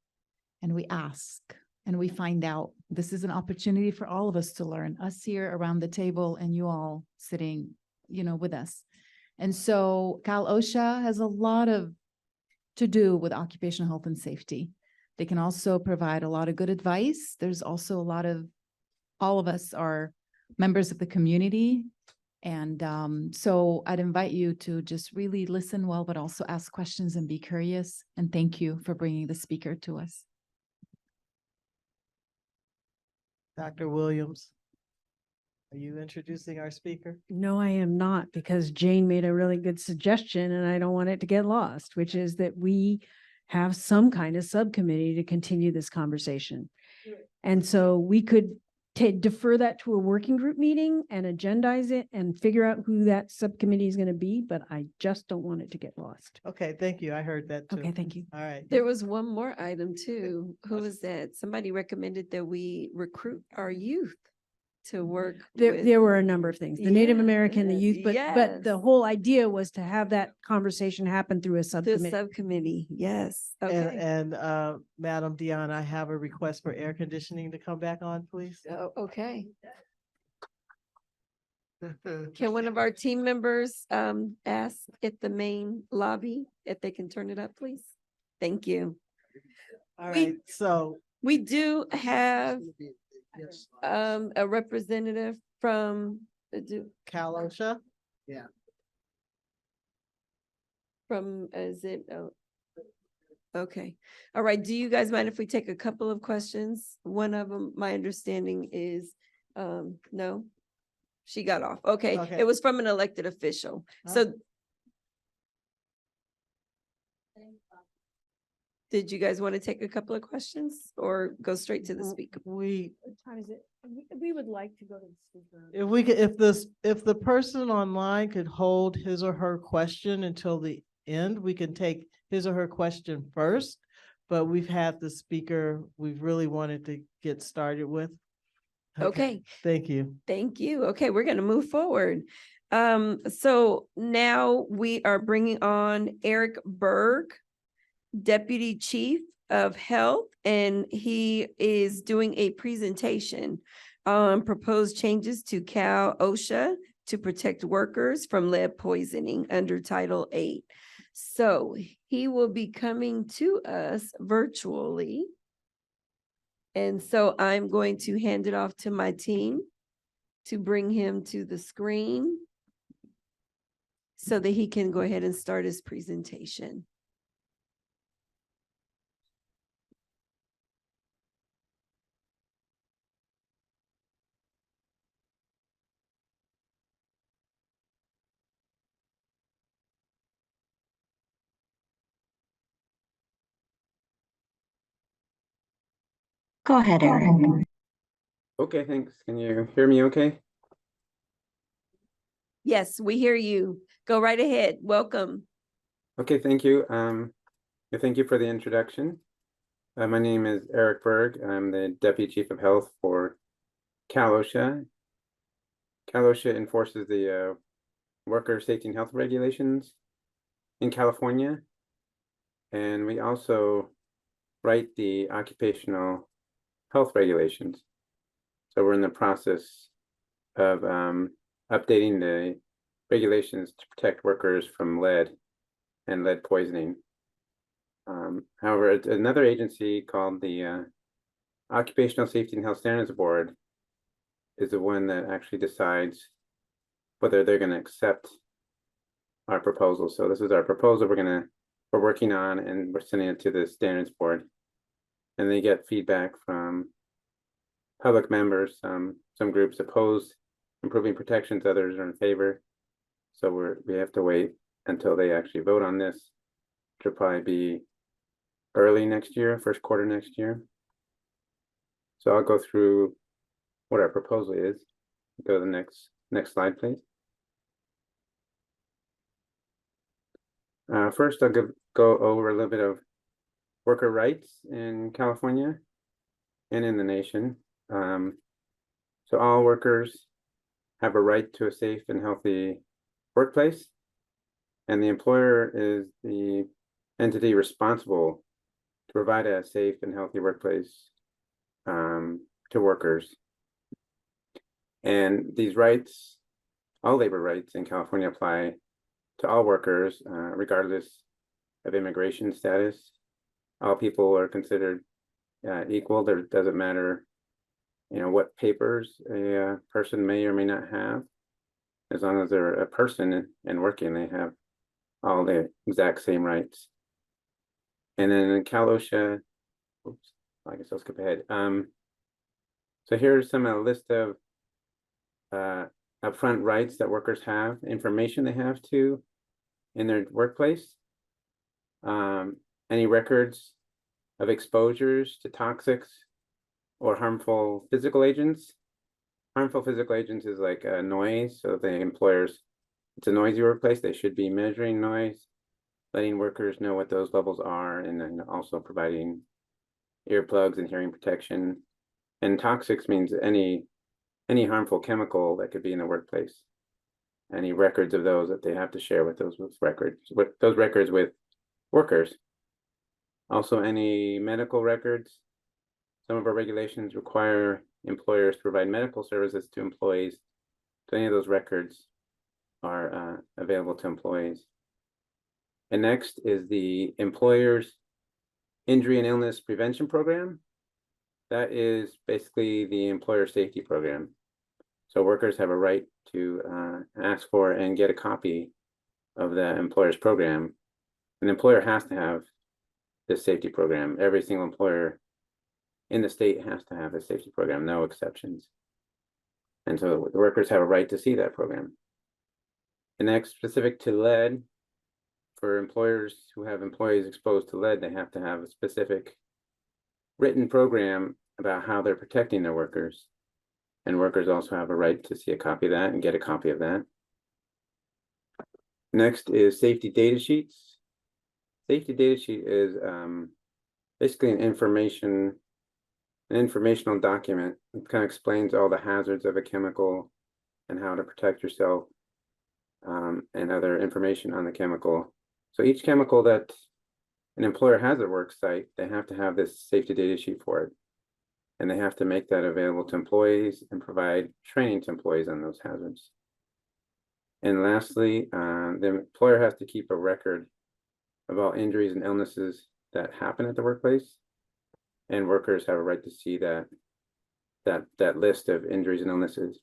and we ask and we find out. This is an opportunity for all of us to learn, us here around the table and you all sitting, you know, with us. And so Cal OSHA has a lot to do with occupational health and safety. They can also provide a lot of good advice. There's also all of us are members of the community. And so I'd invite you to just really listen well, but also ask questions and be curious. And thank you for bringing the speaker to us. Dr. Williams, are you introducing our speaker? No, I am not, because Jane made a really good suggestion and I don't want it to get lost, which is that we have some kind of subcommittee to continue this conversation. And so we could defer that to a working group meeting and agendize it and figure out who that subcommittee is going to be, but I just don't want it to get lost. Okay, thank you. I heard that too. Okay, thank you. All right. There was one more item too. Who was that? Somebody recommended that we recruit our youth to work. There were a number of things, the Native American, the youth, but yes. the whole idea was to have that conversation happen through a subcommittee. The subcommittee, yes. Okay. And Madam Dion, I have a request for air conditioning to come back on, please. Oh, okay. Can one of our team members ask at the main lobby if they can turn it up, please? Thank you. All right, so we do have a representative from Cal OSHA. Yeah. From, is it? Oh, okay. All right. Do you guys mind if we take a couple of questions? One of them, my understanding is, no, she got off. Okay. It was from an elected official. So did you guys want to take a couple of questions or go straight to the speaker? What time is it? We would like to go to the speaker. If we could, if the person online could hold his or her question until the end, we can take his or her question first. But we've had the speaker we've really wanted to get started with. Okay. Thank you. Thank you. Okay, we're going to move forward. So now we are bringing on Eric Berg. Deputy Chief of Health, and he is doing a presentation on proposed changes to Cal OSHA to protect workers from lead poisoning under Title 8. So he will be coming to us virtually. And so I'm going to hand it off to my team to bring him to the screen so that he can go ahead and start his presentation. Go ahead, Eric. Okay, thanks. Can you hear me okay? Yes, we hear you. Go right ahead. Welcome. Okay, thank you. Thank you for the introduction. My name is Eric Berg. I'm the Deputy Chief of Health for Cal OSHA. Cal OSHA enforces the worker safety and health regulations in California. And we also write the occupational health regulations. So we're in the process of updating the regulations to protect workers from lead and lead poisoning. However, another agency called the Occupational Safety and Health Standards Board is the one that actually decides whether they're going to accept our proposal. So this is our proposal we're working on, and we're sending it to the standards board, and they get feedback from public members. Some groups oppose improving protections, others are in favor. So we have to wait until they actually vote on this, which will probably be early next year, first quarter next year. So I'll go through what our proposal is. Go to the next slide, please. First, I'll go over a little bit of worker rights in California and in the nation. So all workers have a right to a safe and healthy workplace, and the employer is the entity responsible to provide a safe and healthy workplace to workers. And these rights, all labor rights in California, apply to all workers, regardless of immigration status. All people are considered equal. There doesn't matter, what papers a person may or may not have. As long as they're a person and working, they have all the exact same rights. And then in Cal OSHA, oops, I guess I'll skip ahead. So here's a list of upfront rights that workers have, information they have to in their workplace. Any records of exposures to toxics or harmful physical agents. Harmful physical agents is like noise. So the employers, it's a noisy workplace, they should be measuring noise, letting workers know what those levels are, and then also providing earplugs and hearing protection. And toxics means any harmful chemical that could be in the workplace. Any records of those that they have to share with those records with workers. Also, any medical records. Some of our regulations require employers to provide medical services to employees. So any of those records are available to employees. And next is the employer's injury and illness prevention program. That is basically the employer safety program. So workers have a right to ask for and get a copy of the employer's program. An employer has to have this safety program. Every single employer in the state has to have a safety program, no exceptions. And so the workers have a right to see that program. And next, specific to lead, for employers who have employees exposed to lead, they have to have a specific written program about how they're protecting their workers. And workers also have a right to see a copy of that and get a copy of that. Next is safety data sheets. Safety data sheet is basically an informational document. It kind of explains all the hazards of a chemical and how to protect yourself, and other information on the chemical. So each chemical that an employer has a work site, they have to have this safety data sheet for it. And they have to make that available to employees and provide training to employees on those hazards. And lastly, the employer has to keep a record of all injuries and illnesses that happen at the workplace. And workers have a right to see that list of injuries and illnesses.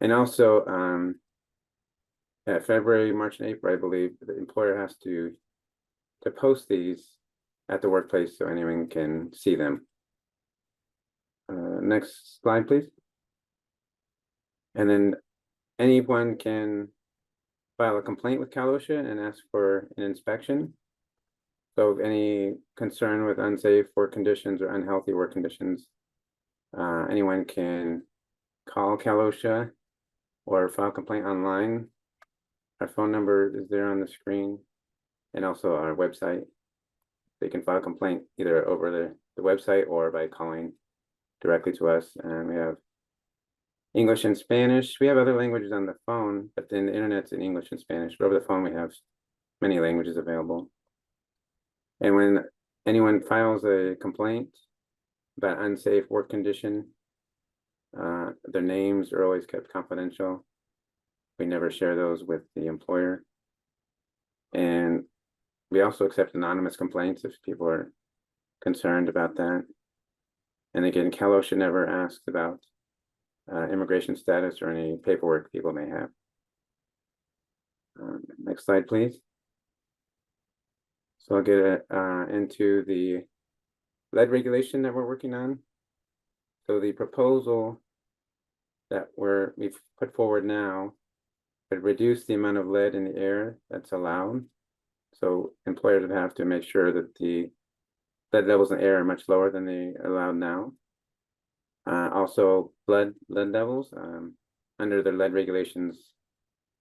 And also, at February, March, and April, I believe the employer has to post these at the workplace so anyone can see them. Next slide, please. And then anyone can file a complaint with Cal OSHA and ask for an inspection. So if any concern with unsafe work conditions or unhealthy work conditions, anyone can call Cal OSHA or file a complaint online. Our phone number is there on the screen, and also our website. They can file a complaint either over the website or by calling directly to us. And we have English and Spanish. We have other languages on the phone, but then the internet's in English and Spanish. But over the phone, we have many languages available. And when anyone files a complaint about unsafe work condition, their names are always kept confidential. We never share those with the employer. And we also accept anonymous complaints if people are concerned about that. And again, Cal OSHA never asks about immigration status or any paperwork people may have. Next slide, please. So I'll get into the lead regulation that we're working on. So the proposal that we've put forward now would reduce the amount of lead in the air that's allowed. So employers would have to make sure that the lead levels in the air are much lower than they are allowed now. Also, lead levels. Under the lead regulations,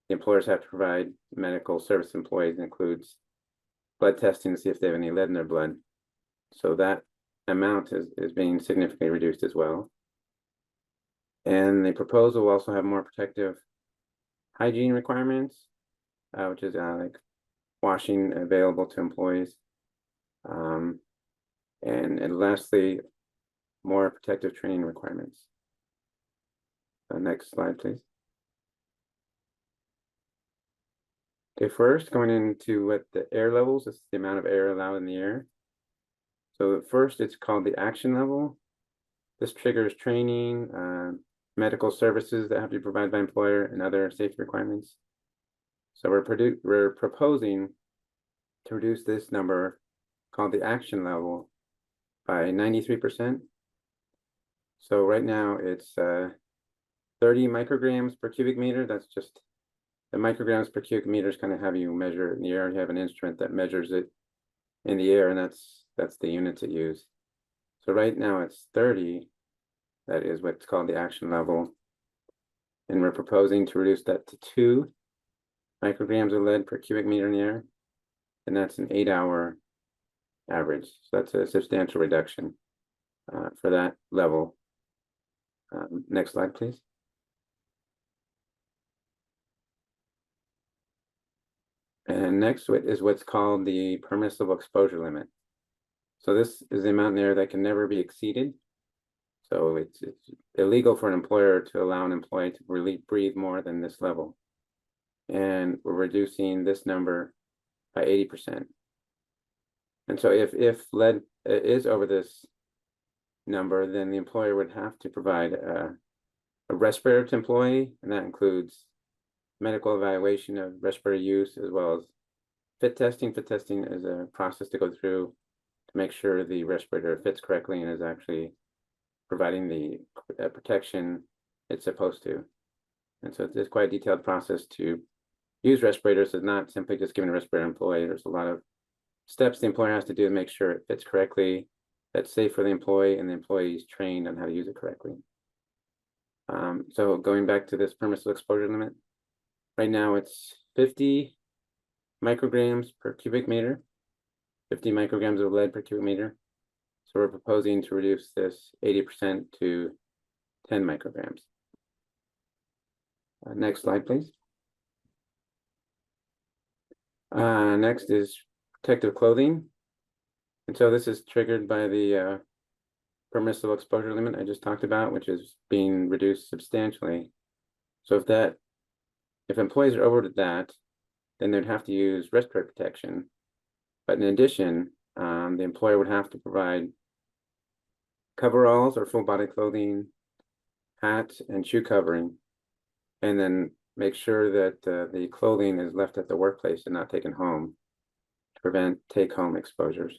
the employers have to provide medical service employees, includes blood testing to see if they have any lead in their blood. So that amount is being significantly reduced as well. And the proposal will also have more protective hygiene requirements, which is like washing available to employees. And lastly, more protective training requirements. Next slide, please. Okay, first going into what the air levels, is the amount of air allowed in the air. So first, it's called the action level. This triggers training, medical services that have to be provided by employer, and other safety requirements. So we're proposing to reduce this number, called the action level, by 93%. So right now it's 30 micrograms per cubic meter. That's just the micrograms per cubic meter is kind of how you measure it in the air. You have an instrument that measures it in the air, and that's the units it use. So right now it's 30. That is what's called the action level. And we're proposing to reduce that to 2 micrograms of lead per cubic meter in the air. And that's an 8-hour average. So that's a substantial reduction for that level. Next slide, please. And next is what's called the permissible exposure limit. So this is the amount in air that can never be exceeded. So it's illegal for an employer to allow an employee to really breathe more than this level. And we're reducing this number by 80%. And so if lead is over this number, then the employer would have to provide a respirator to employee, and that includes medical evaluation of respirator use, as well as fit testing. Fit testing is a process to go through to make sure the respirator fits correctly and is actually providing the protection it's supposed to. And so it's quite a detailed process to use respirators. It's not simply just giving a respirator to employee. There's a lot of steps the employer has to do to make sure it fits correctly, that's safe for the employee, and the employee is trained on how to use it correctly. So going back to this permissible exposure limit, right now it's 50 micrograms per cubic meter, 50 micrograms of lead per cubic meter. So we're proposing to reduce this 80% to 10 micrograms. Next slide, please. Next is protective clothing. And so this is triggered by the permissible exposure limit I just talked about, which is being reduced substantially. So if employees are over that, then they'd have to use respiratory protection. But in addition, the employer would have to provide coveralls or full body clothing, hat and shoe covering, and then make sure that the clothing is left at the workplace and not taken home to prevent take-home exposures.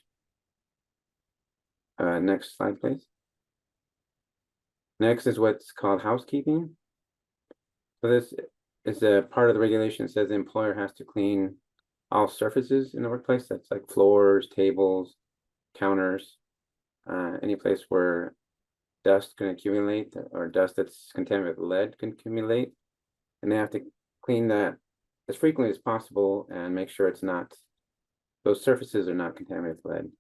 Next slide, please. Next is what's called housekeeping. So this is a part of the regulation that says the employer has to clean all surfaces in the workplace. That's like floors, tables, counters, any place where dust can accumulate or dust that's contaminated with lead can accumulate. And they have to clean that as frequently as possible and make sure those surfaces are not contaminated with lead.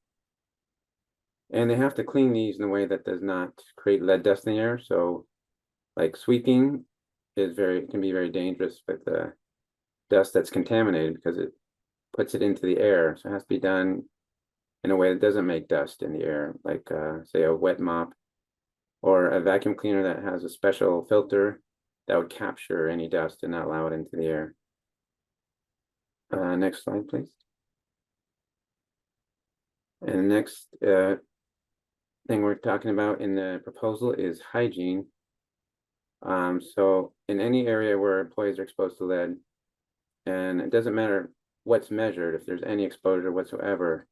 And they have to clean these in a way that does not create lead dust in the air. So like sweeping can be very dangerous with dust that's contaminated because it puts it into the air. So it has to be done in a way that doesn't make dust in the air, like say a wet mop or a vacuum cleaner that has a special filter that would capture any dust and not allow it into the air. Next slide, please. And the next thing we're talking about in the proposal is hygiene. So in any area where employees are exposed to lead, and it doesn't matter what's measured, if there's any exposure whatsoever,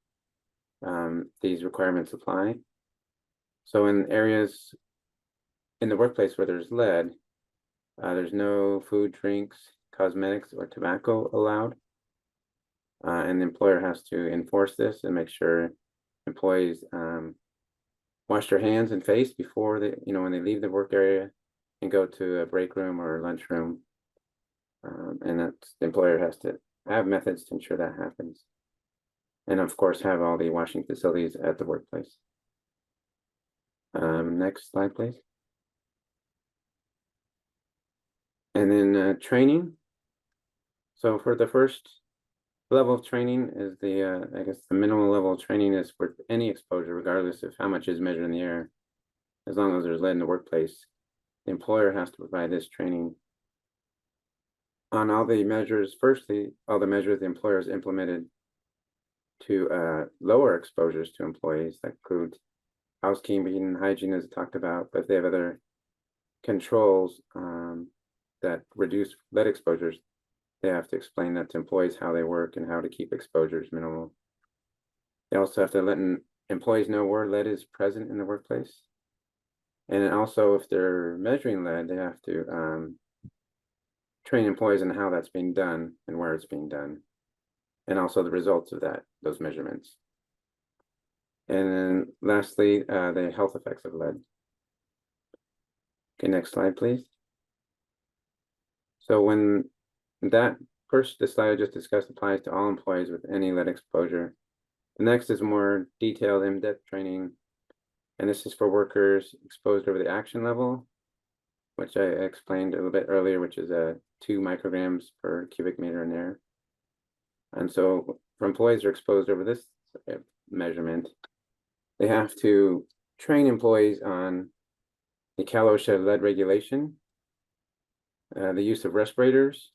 these requirements apply. So in areas in the workplace where there's lead, there's no food, drinks, cosmetics, or tobacco allowed. And the employer has to enforce this and make sure employees wash their hands and face before when they leave the work area and go to a break room or lunchroom. And the employer has to have methods to ensure that happens. And of course, have all the washing facilities at the workplace. Next slide, please. And then training. So for the first level of training is I guess the minimal level of training is for any exposure, regardless of how much is measured in the air. As long as there's lead in the workplace, the employer has to provide this training on all the measures. Firstly, all the measures the employer has implemented to lower exposures to employees. That includes housekeeping, hygiene, as I talked about, but if they have other controls that reduce lead exposures, they have to explain that to employees how they work and how to keep exposures minimal. They also have to let employees know where lead is present in the workplace. And then also, if they're measuring lead, they have to train employees on how that's being done and where it's being done, and also the results of those measurements. And then lastly, the health effects of lead. Okay, next slide, please. So when the slide I just discussed applies to all employees with any lead exposure. The next is more detailed in-depth training. And this is for workers exposed over the action level, which I explained a little bit earlier, which is 2 micrograms per cubic meter in air. And so for employees who are exposed over this measurement, they have to train employees on the Cal OSHA lead regulation, the use of respirators,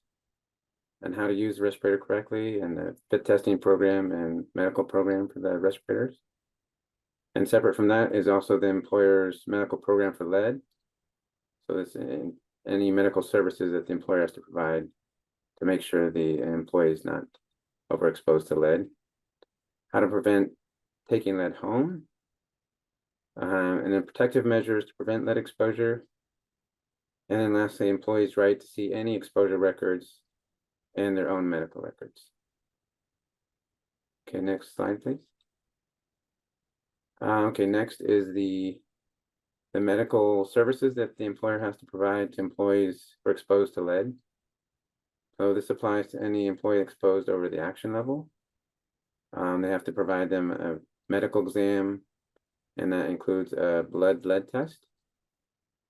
and how to use the respirator correctly, and the fit testing program and medical program for the respirators. And separate from that is also the employer's medical program for lead. So it's any medical services that the employer has to provide to make sure the employee is not overexposed to lead. How to prevent taking lead home. And then protective measures to prevent lead exposure. And then lastly, employees' right to see any exposure records and their own medical records. Okay, next slide, please. Okay, next is the medical services that the employer has to provide to employees who are exposed to lead. So this applies to any employee exposed over the action level. They have to provide them a medical exam, and that includes a blood lead test.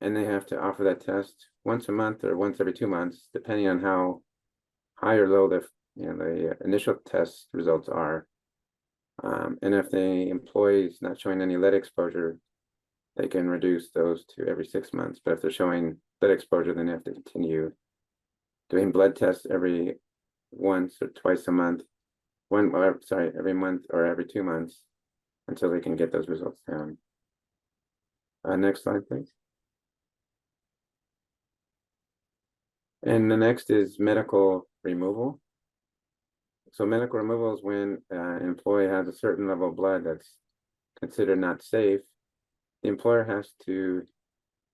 And they have to offer that test once a month or once every 2 months, depending on how high or low the initial test results are. And if the employee is not showing any lead exposure, they can reduce those to every 6 months. But if they're showing lead exposure, then they have to continue doing blood tests every once or twice a month, every month or every 2 months until they can get those results down. Next slide, please. And the next is medical removal. So medical removal is when an employee has a certain level of blood that's considered not safe. The employer has to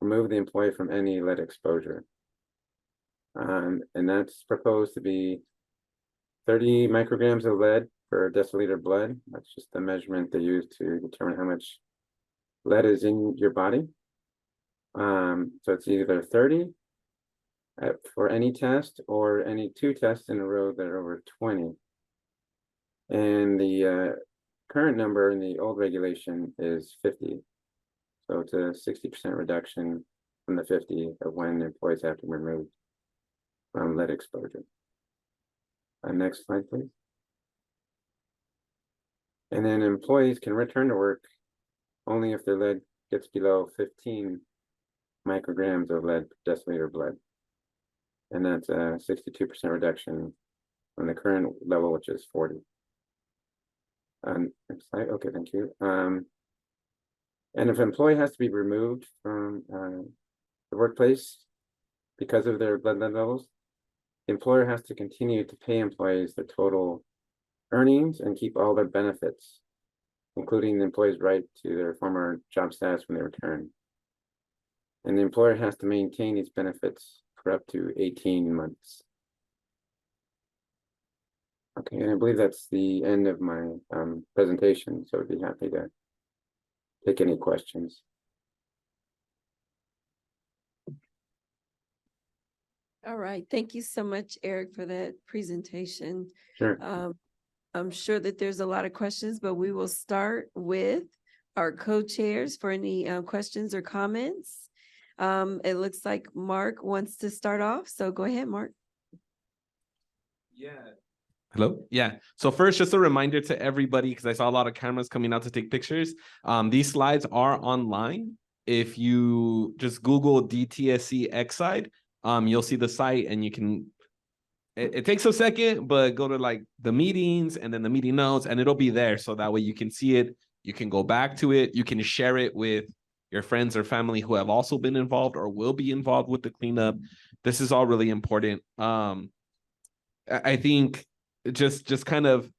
remove the employee from any lead exposure. And that's proposed to be 30 micrograms of lead per deciliter of blood. That's just the measurement they use to determine how much lead is in your body. So it's either 30 for any test or any 2 tests in a row that are over 20. And the current number in the old regulation is 50. So it's a 60% reduction from the 50 of when employees have to be removed from lead exposure. Next slide, please. And then employees can return to work only if their lead gets below 15 micrograms of lead per deciliter of blood. And that's a 62% reduction from the current level, which is 40. Next slide. Okay, thank you. And if an employee has to be removed from the workplace because of their blood lead levels, the employer has to continue to pay employees their total earnings and keep all their benefits, including the employee's right to their former job status when they return. And the employer has to maintain these benefits for up to 18 months. Okay, and I believe that's the end of my presentation, so I'd be happy to take any questions. All right. Thank you so much, Eric, for that presentation. Sure. I'm sure that there's a lot of questions, but we will start with our co-chairs for any questions or comments. It looks like Mark wants to start off, so go ahead, Mark. Yeah. Hello? Yeah. So first, just a reminder to everybody, because I saw a lot of cameras coming out to take pictures. These slides are online. If you just Google DTSC Exide, you'll see the site and you can, it takes a second, but go to like the meetings and then the meeting notes and it'll be there. So that way you can see it, you can go back to it, you can share it with your friends or family who have also been involved or will be involved with the cleanup. This is all really important. I think just kind of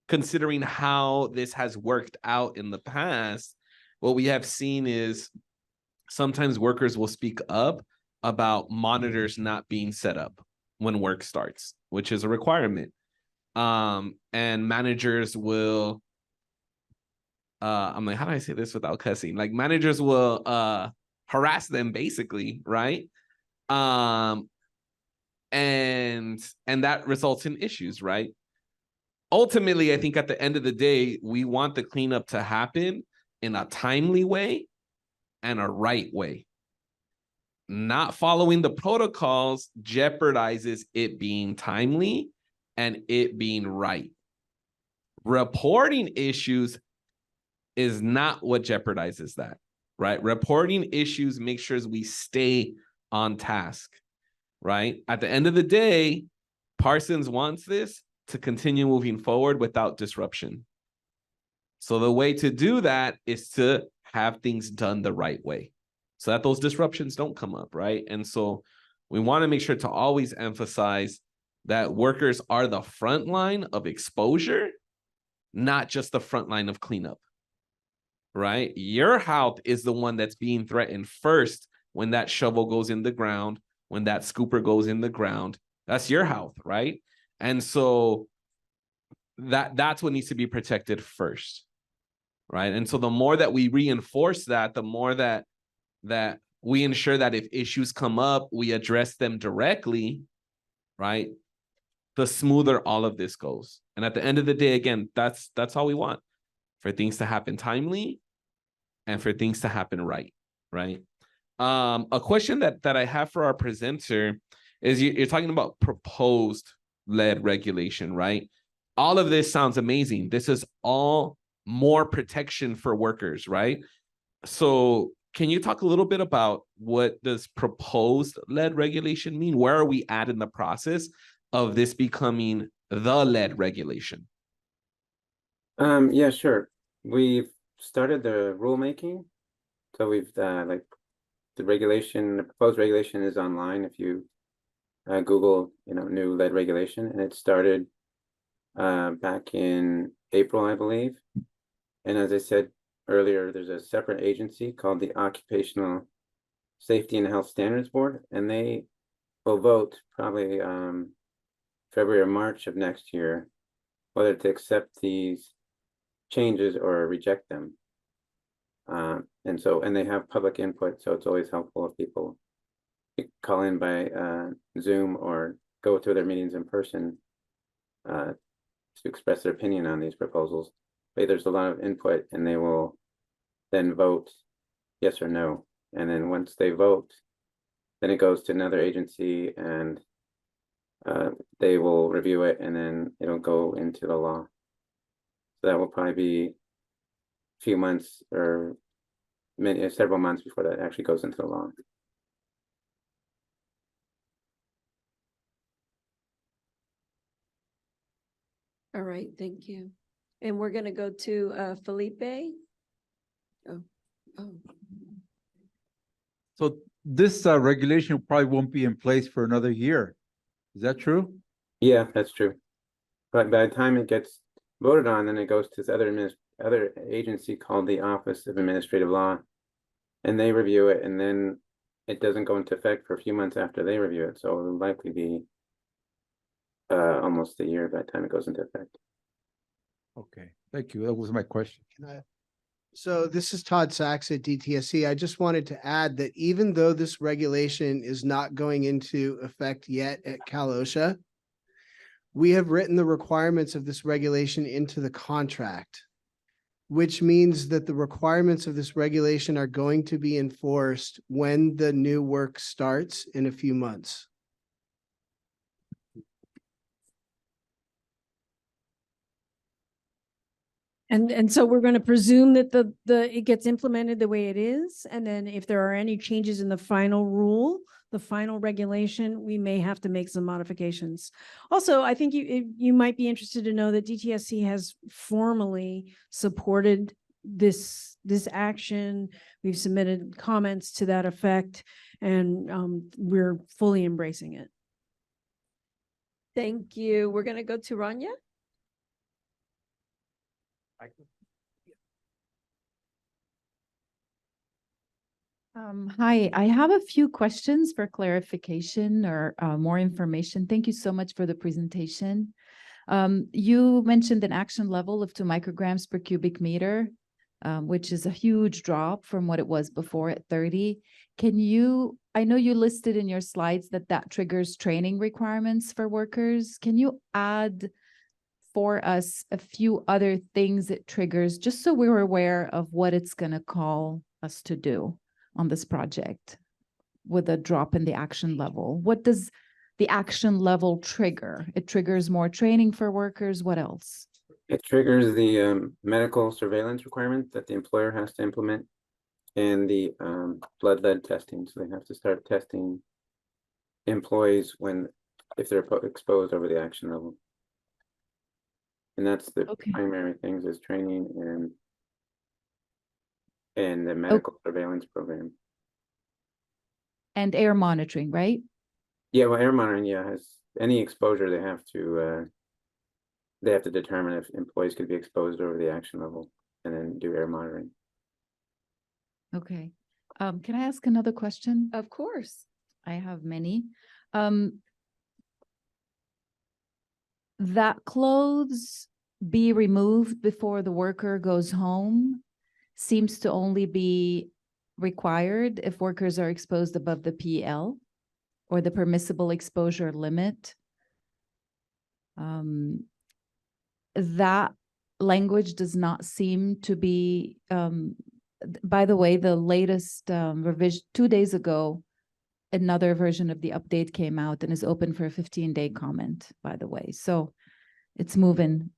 considering how this has worked out in the past, what we have seen is sometimes workers will speak up about monitors not being set up when work starts, which is a requirement. And managers will, I'm like, how do I say this without cussing? Like managers will harass them basically, right? And that results in issues, right? Ultimately, I think at the end of the day, we want the cleanup to happen in a timely way and a right way. Not following the protocols jeopardizes it being timely and it being right. Reporting issues is not what jeopardizes that, right? Reporting issues makes sure we stay on task, right? At the end of the day, Parsons wants this to continue moving forward without disruption. So the way to do that is to have things done the right way so that those disruptions don't come up, right? And so we want to make sure to always emphasize that workers are the front line of exposure, not just the front line of cleanup, right? Your health is the one that's being threatened first when that shovel goes in the ground, when that scooper goes in the ground. That's your health, right? And so that's what needs to be protected first, right? And so the more that we reinforce that, the more that we ensure that if issues come up, we address them directly, right? The smoother all of this goes. And at the end of the day, again, that's all we want, for things to happen timely and for things to happen right, right? A question that I have for our presenter is you're talking about proposed lead regulation, right? all of this sounds amazing. This is all more protection for workers, right? So can you talk a little bit about what does proposed lead regulation mean? Where are we at in the process of this becoming the lead regulation? Yeah, sure. We've started the rulemaking. So we've like the proposed regulation is online. If you Google, new lead regulation, and it started back in April, I believe. And as I said earlier, there's a separate agency called the Occupational Safety and Health Standards Board, and they will vote probably February or March of next year whether to accept these changes or reject them. And they have public input, so it's always helpful if people call in by Zoom or go to their meetings in person to express their opinion on these proposals. But there's a lot of input, and they will then vote yes or no. And then once they vote, then it goes to another agency, and they will review it, and then it'll go into the law. So that will probably be a few months or several months before that actually goes into the law. All right, thank you. And we're going to go to Felipe. Oh. So this regulation probably won't be in place for another year. Is that true? Yeah, that's true. But by the time it gets voted on, then it goes to this other agency called the Office of Administrative Law, and they review it, and then it doesn't go into effect for a few months after they review it. So it will likely be almost a year by the time it goes into effect. Okay, thank you. That was my question. So this is Todd Sachs at DTSC. I just wanted to add that even though this regulation is not going into effect yet at Cal OSHA, we have written the requirements of this regulation into the contract, which means that the requirements of this regulation are going to be enforced when the new work starts in a few months. And so we're going to presume that it gets implemented the way it is. And then if there are any changes in the final rule, the final regulation, we may have to make some modifications. Also, I think you might be interested to know that DTSC has formally supported this action. We've submitted comments to that effect, and we're fully embracing it. Thank you. We're going to go to Rania. Hi, I have a few questions for clarification or more information. Thank you so much for the presentation. You mentioned an action level of 2 micrograms per cubic meter, which is a huge drop from what it was before at 30. I know you listed in your slides that triggers training requirements for workers. Can you add for us a few other things it triggers, just so we're aware of what it's going to call us to do on this project with a drop in the action level? What does the action level trigger? It triggers more training for workers. What else? It triggers the medical surveillance requirement that the employer has to implement, and the blood lead testing. So they have to start testing employees if they're exposed over the action level. And that's the primary things, is training and the medical surveillance program. And air monitoring, right? Yeah, well, air monitoring, has any exposure, they have to determine if employees could be exposed over the action level and then do air monitoring. Okay. Can I ask another question? Of course. I have many. That clothes be removed before the worker goes home seems to only be required if workers are exposed above the PL or the permissible exposure limit. That language does not seem to be, by the way, the latest revision 2 days ago, another version of the update came out and is open for a 15-day comment, by the way. So It's moving.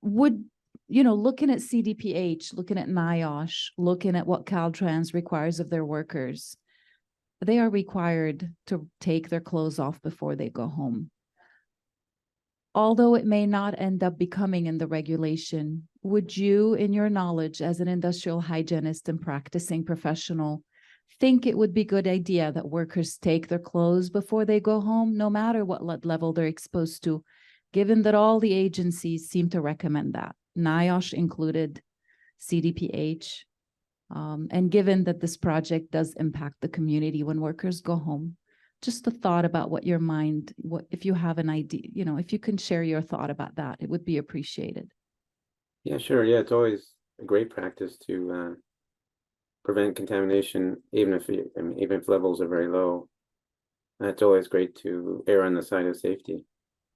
Would, looking at CDPH, looking at NIOSH, looking at what Caltrans requires of their workers, they are required to take their clothes off before they go home. Although it may not end up becoming in the regulation, would you, in your knowledge as an industrial hygienist and practicing professional, think it would be a good idea that workers take their clothes before they go home, no matter what level they're exposed to, given that all the agencies seem to recommend that, NIOSH included, CDPH, and given that this project does impact the community when workers go home? Just a thought about what your mind, if you have an idea, if you can share your thought about that, it would be appreciated. Yeah, sure. Yeah, it's always a great practice to prevent contamination, even if levels are very low. It's always great to err on the side of safety.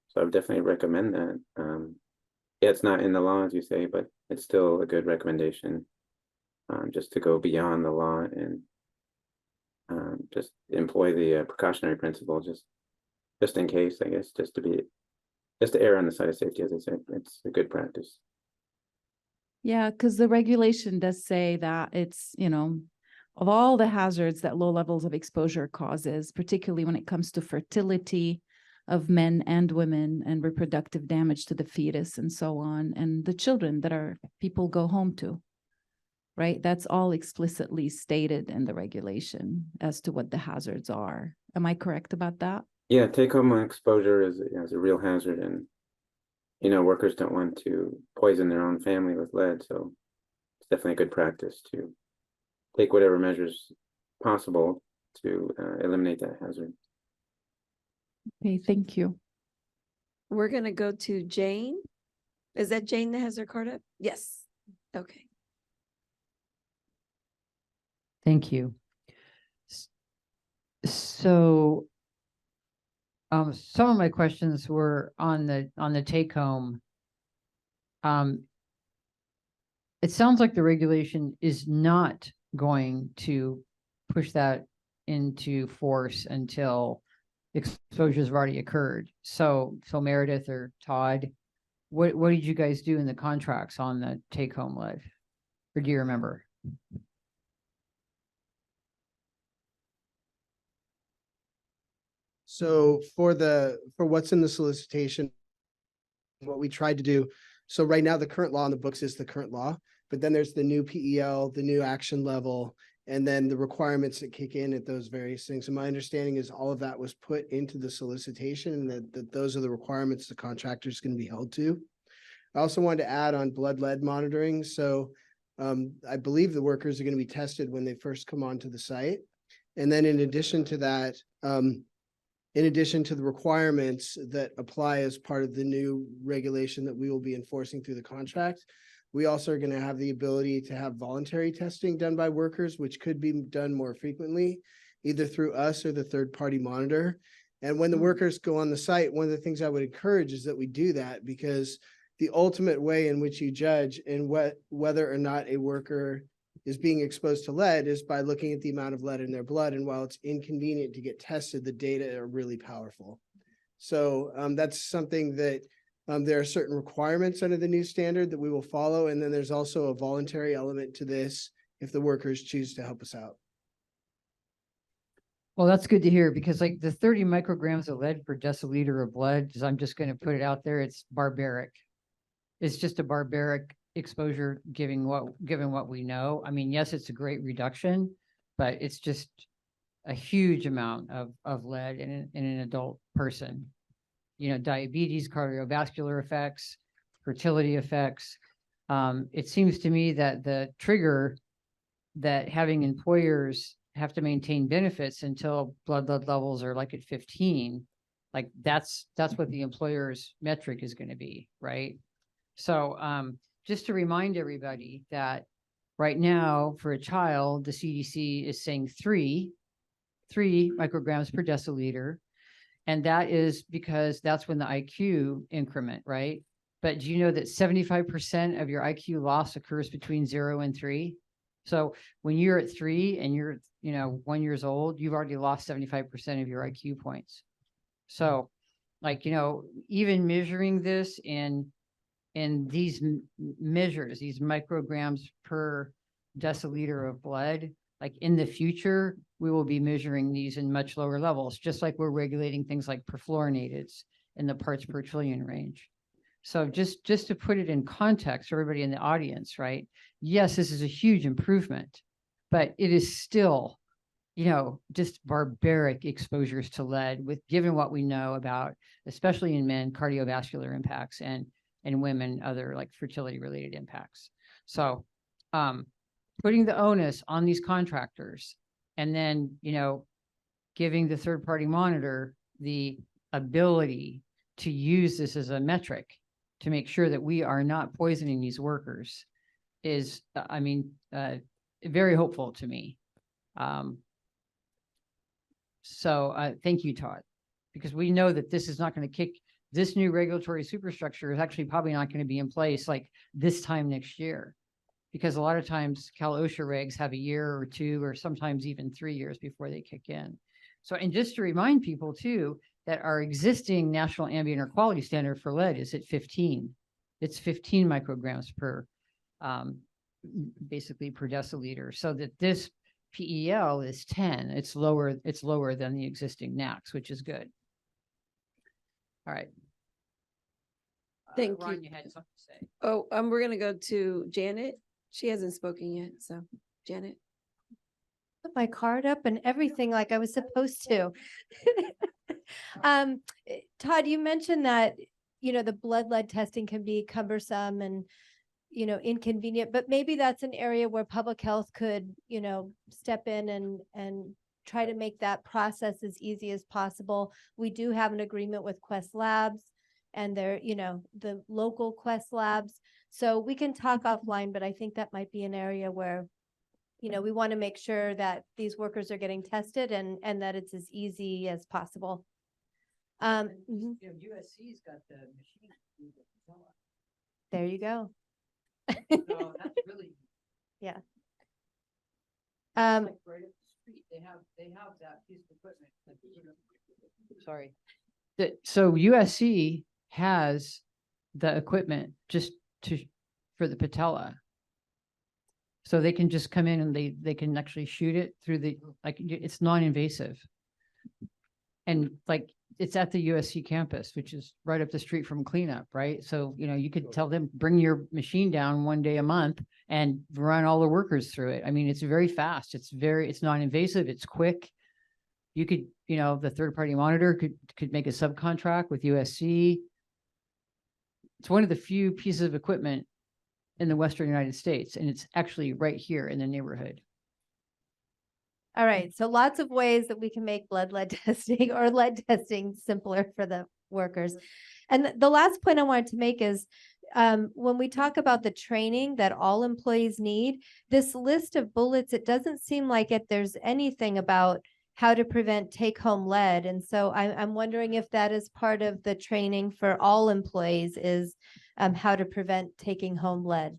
So I would definitely recommend that. Yeah, it's not in the law, as you say, but it's still a good recommendation, just to go beyond the law and just employ the precautionary principle, just in case, I guess, just to err on the side of safety, as I said. It's a good practice. Yeah, because the regulation does say that it's, of all the hazards that low levels of exposure causes, particularly when it comes to fertility of men and women and reproductive damage to the fetus and so on, and the children that people go home to, right? That's all explicitly stated in the regulation as to what the hazards are. Am I correct about that? Yeah, take-home exposure is a real hazard, and workers don't want to poison their own family with lead, so it's definitely a good practice to take whatever measures possible to eliminate that hazard. Okay, thank you. We're going to go to Jane. Is that Jane that has her card up? Yes. Okay. Thank you. So some of my questions were on the take home. It sounds like the regulation is not going to push that into force until exposures have already occurred. So Meredith or Todd, what did you guys do in the contracts on the take home lead? Or do you remember? So for what's in the solicitation, what we tried to do, so right now the current law on the books is the current law, but then there's the new PEL, the new action level, and then the requirements that kick in at those various things. And my understanding is all of that was put into the solicitation, and that those are the requirements the contractor is going to be held to. I also wanted to add on blood lead monitoring. So I believe the workers are going to be tested when they first come onto the site. And then in addition to that, in addition to the requirements that apply as part of the new regulation that we will be enforcing through the contract, we also are going to have the ability to have voluntary testing done by workers, which could be done more frequently, either through us or the third-party monitor. And when the workers go on the site, one of the things I would encourage is that we do that, because the ultimate way in which you judge and whether or not a worker is being exposed to lead is by looking at the amount of lead in their blood. And while it's inconvenient to get tested, the data are really powerful. So that's something that there are certain requirements under the new standard that we will follow. And then there's also a voluntary element to this if the workers choose to help us out. Well, that's good to hear, because like the 30 micrograms of lead per deciliter of blood, I'm just going to put it out there, it's barbaric. It's just a barbaric exposure given what we know. I mean, yes, it's a great reduction, but it's just a huge amount of lead in an adult person. Diabetes, cardiovascular effects, fertility effects. It seems to me that the trigger that having employers have to maintain benefits until blood lead levels are like at 15, like that's what the employer's metric is going to be, right? So just to remind everybody that right now for a child, the CDC is saying three micrograms per deciliter. And that is because that's when the IQ increment, right? But do you know that 75% of your IQ loss occurs between 0 and 3? So when you're at 3 and you're, 1 year old, you've already lost 75% of your IQ points. So Like, even measuring this in these measures, these micrograms per deciliter of blood, like in the future, we will be measuring these in much lower levels, just like we're regulating things like perfluorinateds in the parts per trillion range. So just to put it in context for everybody in the audience, right? Yes, this is a huge improvement, but it is still, just barbaric exposures to lead with given what we know about, especially in men, cardiovascular impacts and women, other like fertility related impacts. So putting the onus on these contractors and then, giving the third party monitor the ability to use this as a metric to make sure that we are not poisoning these workers is, very hopeful to me. So thank you, Todd, because we know that this is not going to kick, this new regulatory superstructure is actually probably not going to be in place like this time next year, because a lot of times Cal OSHA regs have a year or two, or sometimes even 3 years before they kick in. So, and just to remind people too, that our existing national ambient air quality standard for lead is at 15. It's 15 micrograms per, basically per deciliter. So that this PEL is 10. It's lower than the existing NACs, which is good. All right. Thank Ron, you. you had something to say. Oh, we're gonna go to Janet. She hasn't spoken yet, so Janet. Put my card up and everything like I was supposed to. Todd, you mentioned that, the blood lead testing can be cumbersome and, inconvenient, but maybe that's an area where public health could, step in and try to make that process as easy as possible. We do have an agreement with Quest Labs and they're, the local Quest Labs. So we can talk offline, but I think that might be an area where, we want to make sure that these workers are getting tested and that it's as easy as possible. Mhm. USC's got the machine. There you go. So that's really. Yeah. Like right up the street, they have that piece of equipment. Sorry. So USC has the equipment just for the patella. So they can just come in and they can actually shoot it through it's non-invasive. And like, it's at the USC campus, which is right up the street from cleanup, right? So, you could tell them, bring your machine down one day a month and run all the workers through it. I mean, it's very fast. It's non-invasive. It's quick. You could, the third party monitor could make a subcontract with USC. It's one of the few pieces of equipment in the Western United States, and it's actually right here in the neighborhood. All right. So lots of ways that we can make blood lead testing or lead testing simpler for the workers. And the last point I wanted to make is when we talk about the training that all employees need, this list of bullets, it doesn't seem like there's anything about how to prevent take-home lead. And so I'm wondering if that is part of the training for all employees is how to prevent taking home lead.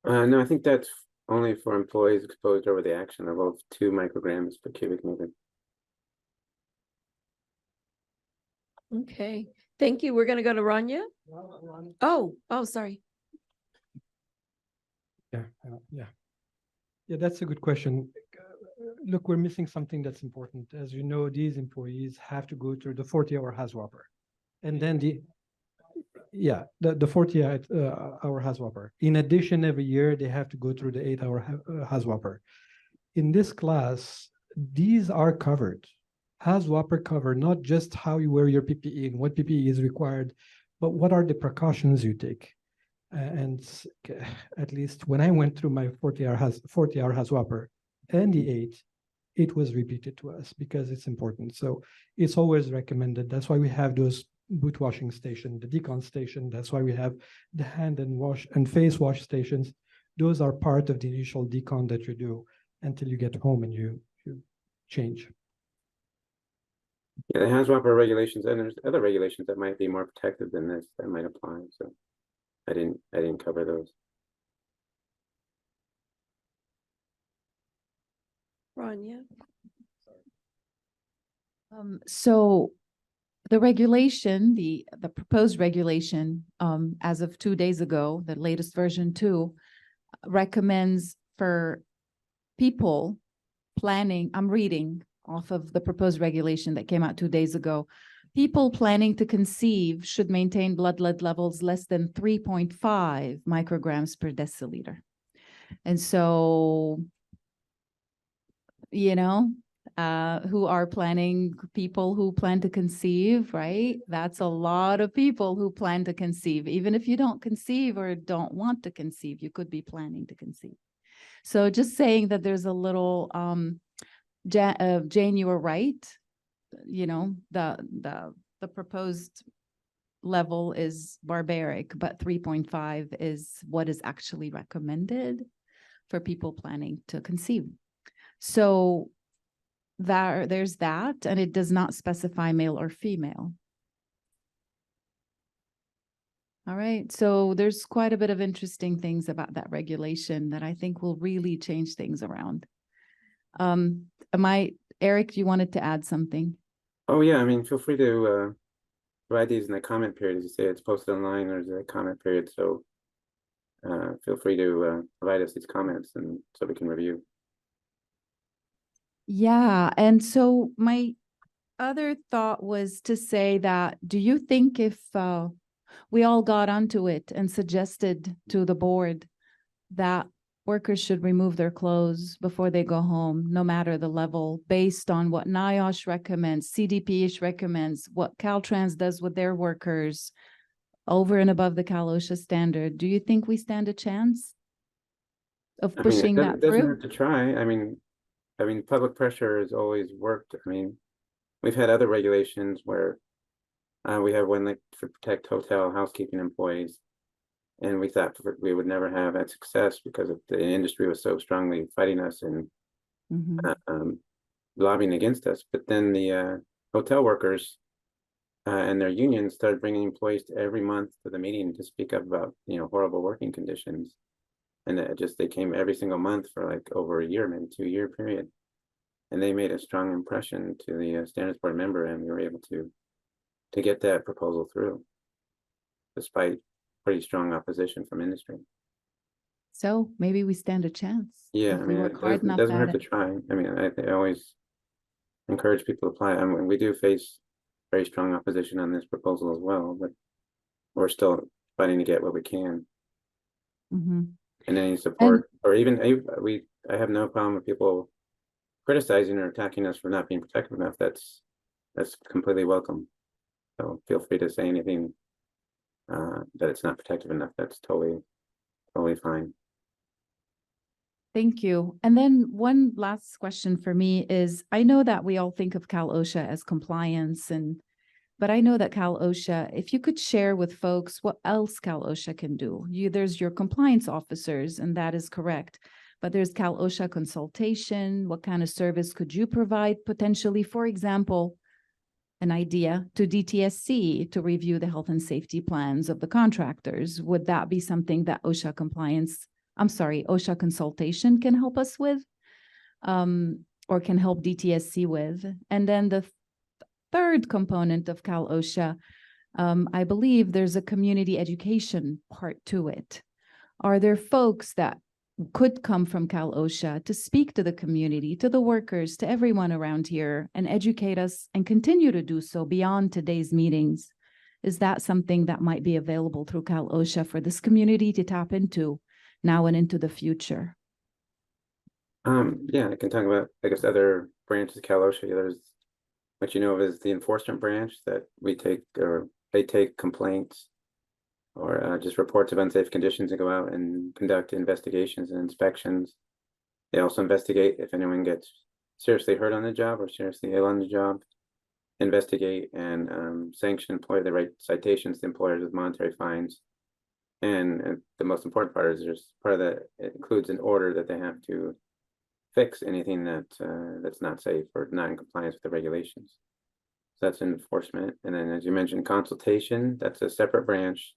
No, I think that's only for employees exposed over the action level of 2 micrograms per cubic meter. Okay, thank you. We're gonna go to Rania. Oh, sorry. Yeah, that's a good question. Look, we're missing something that's important. As you know, these employees have to go through the 40-hour HAZWOPER. And then the 40-hour HAZWOPER. In addition, every year, they have to go through the 8-hour HAZWOPER. In this class, these are covered. HAZWOPER cover not just how you wear your PPE and what PPE is required, but what are the precautions you take. And at least when I went through my 40-hour HAZWOPER and the 8, it was repeated to us because it's important. So it's always recommended. That's why we have those boot washing station, the decon station. That's why we have the hand and face wash stations. Those are part of the initial decon that you do until you get home and you change. Yeah, the HAZWOPER regulations, and there's other regulations that might be more protective than this that might apply. So I didn't cover those. Rania. So the regulation, the proposed regulation, as of 2 days ago, the latest version 2, recommends for people planning, I'm reading off of the proposed regulation that came out 2 days ago. People planning to conceive should maintain blood lead levels less than 3.5 micrograms per deciliter. And so, you know, who are planning, people who plan to conceive, right? That's a lot of people who plan to conceive. Even if you don't conceive or don't want to conceive, you could be planning to conceive. So just saying that there's a little, Jane, you were right. You know, the proposed level is barbaric, but 3.5 is what is actually recommended for people planning to conceive. So there's that, and it does not specify male or female. All right, so there's quite a bit of interesting things about that regulation that I think will really change things around. Eric, you wanted to add something? Oh, yeah, I mean, feel free to provide these in the comment period. As you say, it's posted online, there's a comment period, so feel free to provide us these comments and so we can review. Yeah, and so my other thought was to say that, do you think if we all got onto it and suggested to the board that workers should remove their clothes before they go home, no matter the level, based on what NIOSH recommends, CDPH recommends, what Caltrans does with their workers, over and above the Cal OSHA standard, do you think we stand a chance of pushing that It doesn't through? hurt to try. I mean, public pressure has always worked. I mean, we've had other regulations where we have one like to protect hotel housekeeping employees. And we thought we would never have that success because the industry was so strongly fighting us and lobbying against us. But then the hotel workers and their unions started bringing employees every month to the meeting to speak up about, you know, horrible working conditions. And they came every single month for like over a year, maybe 2-year period. And they made a strong impression to the standards board member, and we were able to get that proposal through, despite pretty strong opposition from industry. So maybe we stand a chance. Yeah, if I we mean, work it hard enough doesn't at hurt to it. try. I mean, I always encourage people to apply. I mean, we do face very strong opposition on this proposal as well, but we're still fighting to get what we can. And any support, or even I have no problem with people criticizing or attacking us for not being protective enough. That's completely welcome. So feel free to say anything that it's not protective enough. That's totally fine. Thank you. And then one last question for me is, I know that we all think of Cal OSHA as compliance, but I know that Cal OSHA, if you could share with folks what else Cal OSHA can do. There's your compliance officers, and that is correct. But there's Cal OSHA consultation. What kind of service could you provide potentially? For example, an idea to DTSC to review the health and safety plans of the contractors. Would that be something that OSHA consultation can help us with, or can help DTSC with? And then the third component of Cal OSHA, I believe there's a community education part to it. Are there folks that could come from Cal OSHA to speak to the community, to the workers, to everyone around here, and educate us and continue to do so beyond today's meetings? Is that something that might be available through Cal OSHA for this community to tap into now and into the future? Yeah, I can talk about, I guess, other branches of Cal OSHA. There's what you know of is the enforcement branch that we take, or they take complaints or just reports of unsafe conditions and go out and conduct investigations and inspections. They also investigate if anyone gets seriously hurt on the job or seriously ill on the job, investigate and sanction employer, the right citations to employers with monetary fines. And the most important part is there's part of that, it includes an order that they have to fix anything that that's not safe or not in compliance with the regulations. So that's enforcement. And then, as you mentioned, consultation, that's a separate branch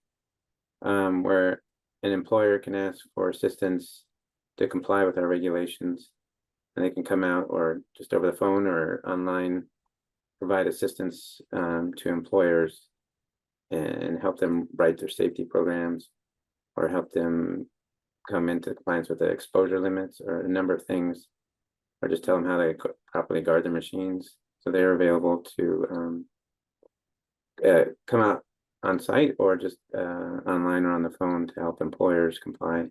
where an employer can ask for assistance to comply with our regulations, and they can come out or just over the phone or online provide assistance to employers and help them write their safety programs or help them come into compliance with the exposure limits or a number of things, or just tell them how to properly guard their machines. So they're available to come out on site or just online or on the phone to help employers comply.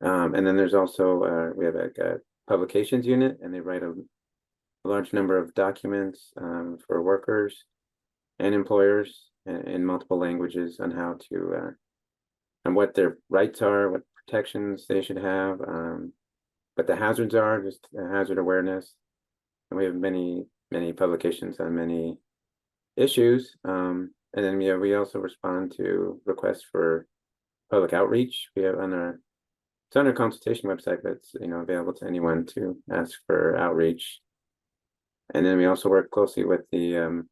And then there's also, we have a publications unit, and they write a large number of documents for workers and employers in multiple languages on how to, and what their rights are, what protections they should have, what the hazards are, just hazard awareness. And we have many publications on many issues. And then we also respond to requests for public outreach. We have it's on our consultation website, but it's available to anyone to ask for outreach. And then we also work closely with the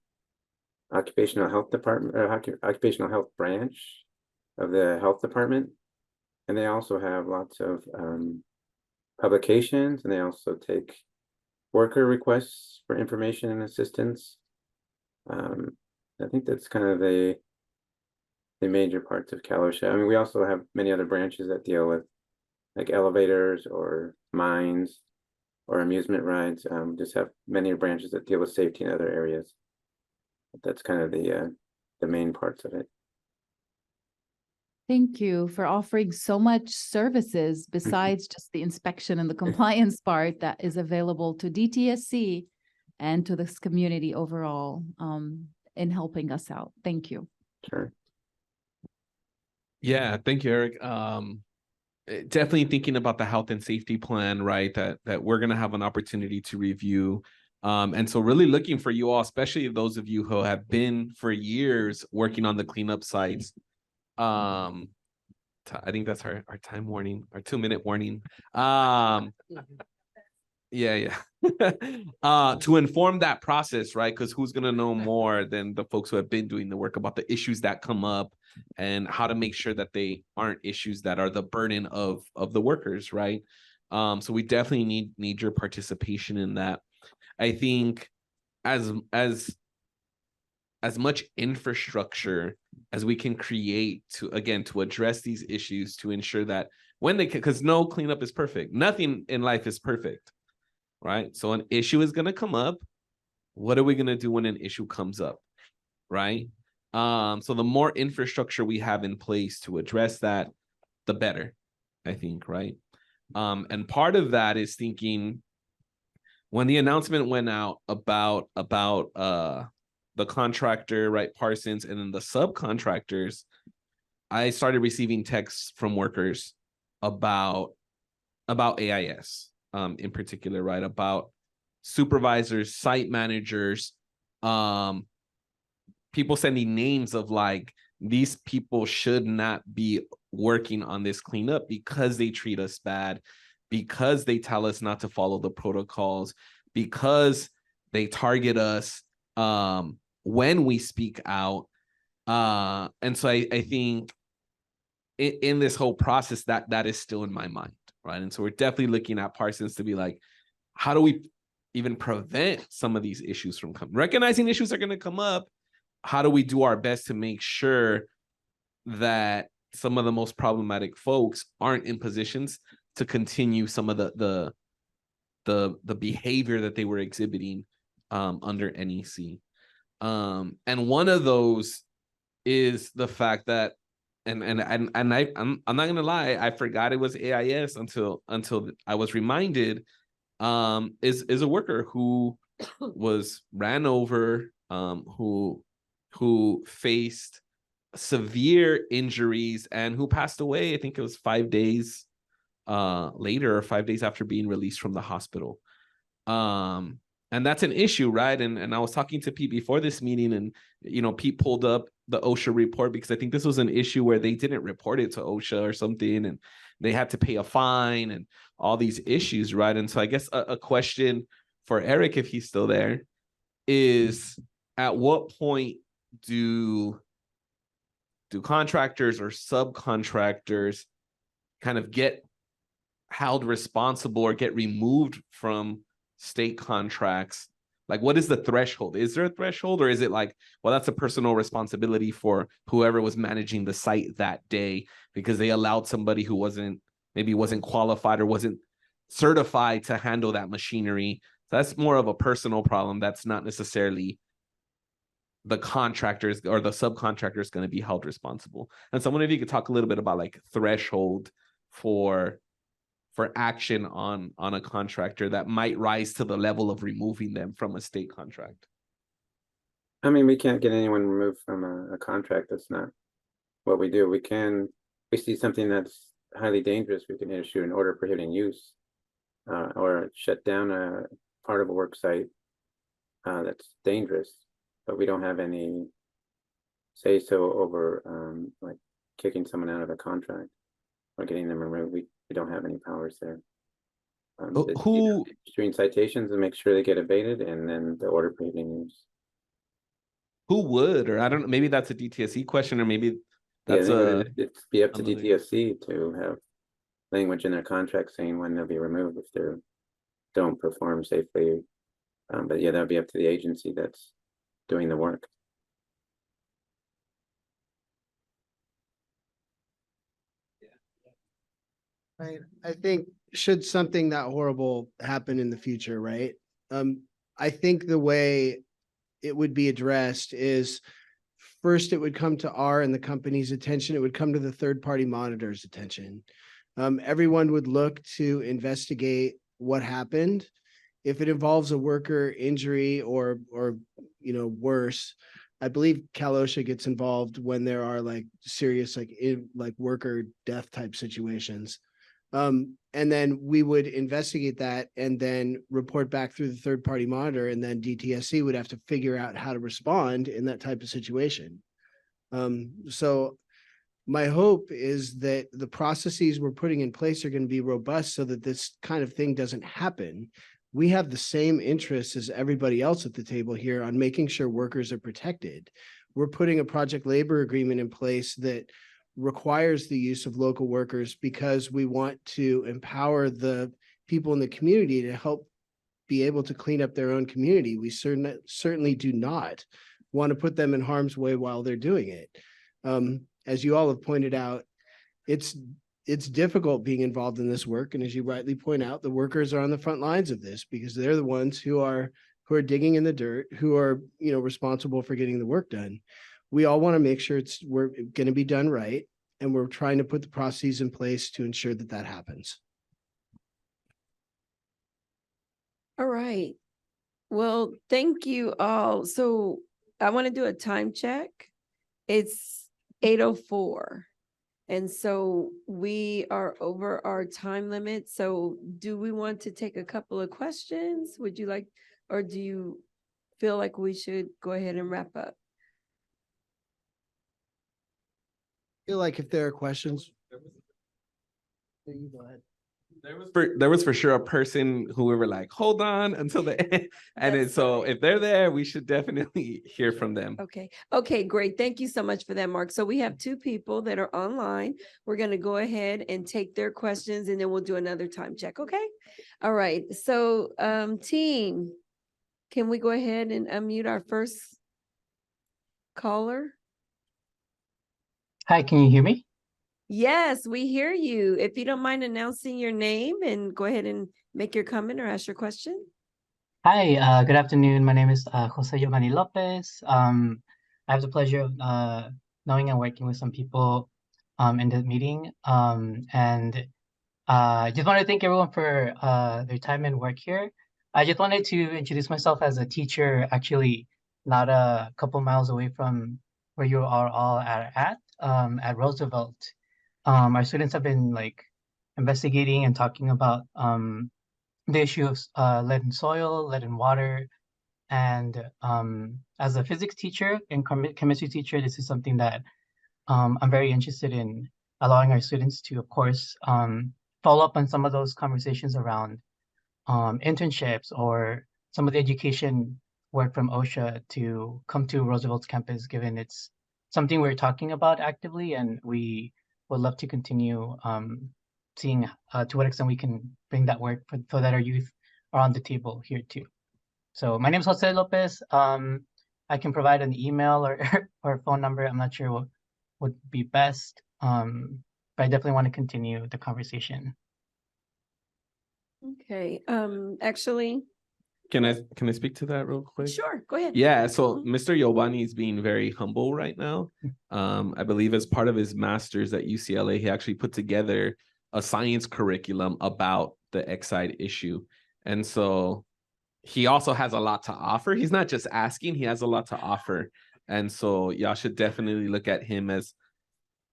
occupational health department, or occupational health branch of the health department. And they also have lots of publications, and they also take worker requests for information and assistance. I think that's kind of the major parts of CalOSHA. I mean, we also have many other branches that deal with like elevators or mines or amusement rides. Just have many branches that deal with safety in other areas. But that's kind of the main parts of it. Thank you for offering so much services besides just the inspection and the compliance part that is available to DTSC and to this community overall in helping us out. Thank you. Sure. Yeah, thank you, Eric. Definitely thinking about the health and safety plan, right? That we're gonna have an opportunity to review. And so really looking for you all, especially those of you who have been for years working on the cleanup sites. I think that's our time warning, our 2-minute warning. Yeah. To inform that process, right? Because who's gonna know more than the folks who have been doing the work about the issues that come up and how to make sure that they aren't issues that are the burden of the workers, right? So we definitely need your participation in that. I think as much infrastructure as we can create to address these issues, to ensure that when they can, because no cleanup is perfect. Nothing in life is perfect, right? So an issue is going to come up. What are we going to do when an issue comes up, right? So the more infrastructure we have in place to address that, the better, I think, right? And part of that is thinking, when the announcement went out about the contractor, right, Parsons, and then the subcontractors, I started receiving texts from workers about AIS in particular, right? About supervisors, site managers, people sending names of like, these people should not be working on this cleanup because they treat us bad, because they tell us not to follow the protocols, because they target us when we speak out. And so I think in this whole process, that is still in my mind, right? And so we're definitely looking at Parsons to be like, how do we even prevent some of these issues from coming? Recognizing issues are going to come up. How do we do our best to make sure that some of the most problematic folks aren't in positions to continue some of the behavior that they were exhibiting under NEC? And one of those is the fact that, and I'm not gonna lie, I forgot it was AIS until I was reminded, is a worker who was ran over, who faced severe injuries and who passed away. I think it was 5 days later, or 5 days after being released from the hospital. And that's an issue, right? And I was talking to Pete before this meeting, and Pete pulled up the OSHA report, because I think this was an issue where they didn't report it to OSHA or something, and they had to pay a fine and all these issues, right? And so I guess a question for Eric, if he's still there, is at what point do contractors or subcontractors kind of get held responsible or get removed from state contracts Like, what is the threshold? Is there a threshold, or is it like, well, that's a personal responsibility for whoever was managing the site that day because they allowed somebody who maybe wasn't qualified or wasn't certified to handle that machinery. So that's more of a personal problem. That's not necessarily the contractors or the subcontractors going to be held responsible. And so I wonder if you could talk a little bit about like threshold for action on a contractor that might rise to the level of removing them from a state contract. I mean, we can't get anyone removed from a contract. That's not what we do. We see something that's highly dangerous, we can issue an order prohibiting use, or shut down a part of a work site that's dangerous, but we don't have any say so over like kicking someone out of a contract or getting them removed. We don't have any powers there. Issuing citations and make sure they get abated, and then the order prohibiting use. Who would, or I don't know, maybe that's a DTSC question, or maybe that's it'd be up to DTSC to have language in their contract saying when they'll be removed if they don't perform safely. But yeah, that'd be up to the agency that's doing the work. Right. I think should something that horrible happen in the future, right? I think the way it would be addressed is first it would come to our and the company's attention. It would come to the third-party monitor's attention. Everyone would look to investigate what happened. If it involves a worker injury or worse, I believe Cal OSHA gets involved when there are like serious like worker death type situations. And then we would investigate that and then report back through the third party monitor, and then DTSC would have to figure out how to respond in that type of situation. So my hope is that the processes we're putting in place are going to be robust so that this kind of thing doesn't happen. We have the same interests as everybody else at the table here on making sure workers are protected. We're putting a project labor agreement in place that requires the use of local workers because we want to empower the people in the community to help be able to clean up their own community. We certainly do not want to put them in harm's way while they're doing it. As you all have pointed out, it's difficult being involved in this work. And as you rightly point out, the workers are on the front lines of this because they're the ones who are digging in the dirt, who are, responsible for getting the work done. We all want to make sure we're going to be done right. And we're trying to put the processes in place to ensure that that happens. All right. Well, thank you all. So I want to do a time check. It's 8:04. And so we are over our time limit. So do we want to take a couple of questions? Would you like, or do you feel like we should go ahead and wrap up? I feel like if there are questions. You go ahead. There was for sure a person who we were like, hold on until the end. And then, so if they're there, we should definitely hear from them. Okay, great. Thank you so much for that, Mark. So we have two people that are online. We're going to go ahead and take their questions, and then we'll do another time check. Okay. All right. So team, can we go ahead and unmute our first caller? Hi, can you hear me? Yes, we hear you. If you don't mind announcing your name and go ahead and make your comment or ask your question. Hi, good afternoon. My name is Jose Giovanni Lopez. I have the pleasure of knowing and working with some people in this meeting. And just want to thank everyone for their time and work here. I just wanted to introduce myself as a teacher, actually not a couple miles away from where you are all at Roosevelt. Our students have been investigating and talking about the issue of lead in soil, lead in water. And as a physics teacher and chemistry teacher, this is something that I'm very interested in allowing our students to, of course, follow up on some of those conversations around internships or some of the education work from OSHA to come to Roosevelt's campus, given it's something we're talking about actively, and we would love to continue seeing to what extent we can bring that work so that our youth are on the table here too. So my name is Jose Lopez. I can provide an email or or phone number. I'm not sure what would be best. But I definitely want to continue the conversation. Okay, actually, Can I speak to that real quick? sure, go ahead. Yeah, so Mhm. Mr. Yobani is being very humble right now. I believe as part of his master's at UCLA, he actually put together a science curriculum about the Exide issue. And so he also has a lot to offer. He's not just asking, he has a lot to offer. And so y'all should definitely look at him as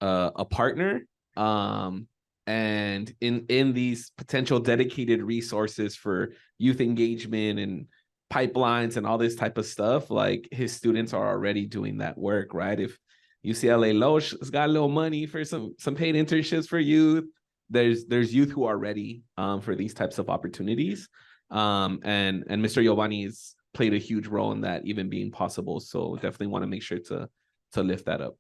a partner. And in these potential dedicated resources for youth engagement and pipelines and all this type of stuff, like his students are already doing that work, right? If UCLA Losh has got a little money for some paid internships for youth, there's youth who are ready for these types of opportunities. And Mr. Giovanni has played a huge role in that even being possible. So definitely want to make sure to lift that up.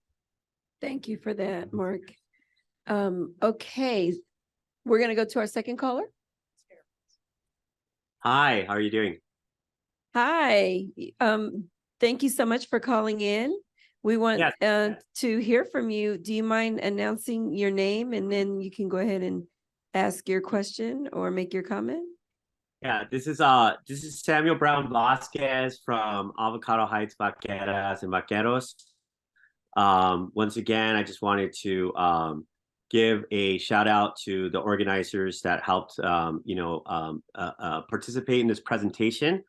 Thank you for that, Mark. Okay, we're gonna go to our second caller. Hi, how are you doing? Hi, thank you so much for calling in. We want to hear from you. Do you mind announcing your name and then you can go ahead and ask your question or make your comment? Yeah, this is Samuel Brown Vasquez from Avocado Heights Vaqueras and Vaqueros. Once again, I just wanted to give a shout out to the organizers that helped participate in this presentation.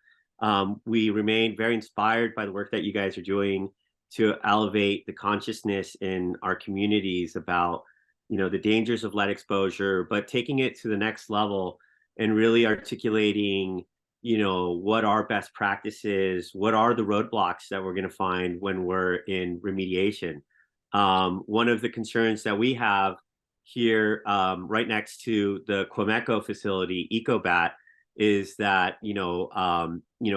We remain very inspired by the work that you guys are doing to elevate the consciousness in our communities about the dangers of lead exposure, but taking it to the next level and really articulating what are best practices, what are the roadblocks that we're going to find when we're in remediation. One of the concerns that we have here right next to the Quemeco facility, EcoBat, is that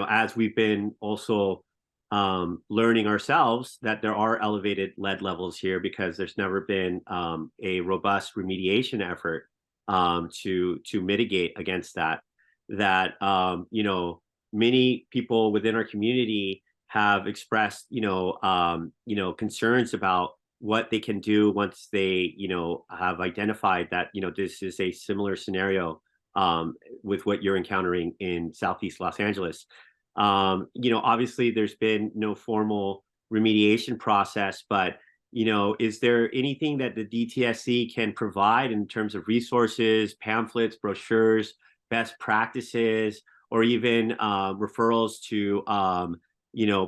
as we've been also learning ourselves that there are elevated lead levels here because there's never been a robust remediation effort to mitigate against that. Many people within our community have expressed concerns about what they can do once they have identified that this is a similar scenario with what you're encountering in Southeast Los Angeles. Obviously there's been no formal remediation process, but is there anything that the DTSC can provide in terms of resources, pamphlets, brochures, best practices, or even referrals to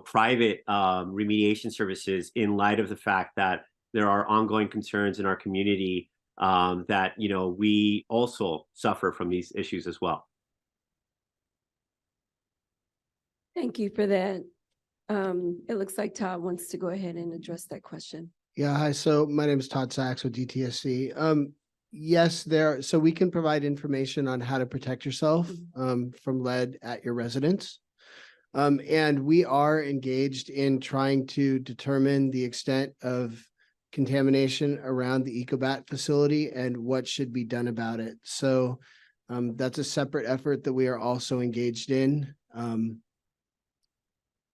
private remediation services in light of the fact that there are ongoing concerns in our community that we also suffer from these issues as well? Thank you for that. It looks like Todd wants to go ahead and address that question. Yeah, hi. So my name is Todd Sachs with DTSC. Yes, so we can provide information on how to protect yourself from lead at your residence. And we are engaged in trying to determine the extent of contamination around the EcoBat facility and what should be done about it. So that's a separate effort that we are also engaged in.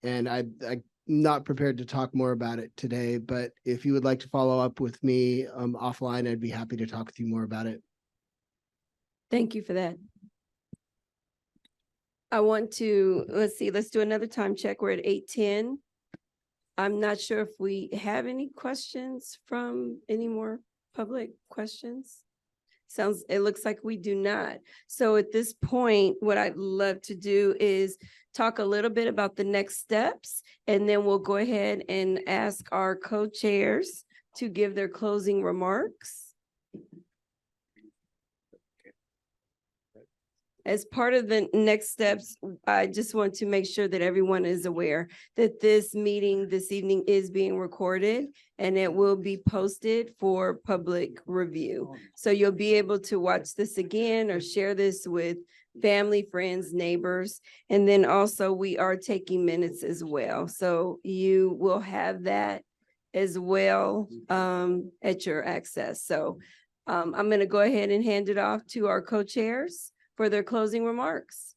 And I'm not prepared to talk more about it today, but if you would like to follow up with me offline, I'd be happy to talk with you more about it. Thank you for that. I want to, let's do another time check. We're at 8:10. I'm not sure if we have any questions from any more public questions. It looks like we do not. So at this point, what I'd love to do is talk a little bit about the next steps, and then we'll go ahead and ask our co-chairs to give their closing remarks. As part of the next steps, I just want to make sure that everyone is aware that this meeting this evening is being recorded and it will be posted for public review. So you'll be able to watch this again or share this with family, friends, neighbors. And then also we are taking minutes as well. So you will have that as well at your access. So I'm going to go ahead and hand it off to our co-chairs for their closing remarks.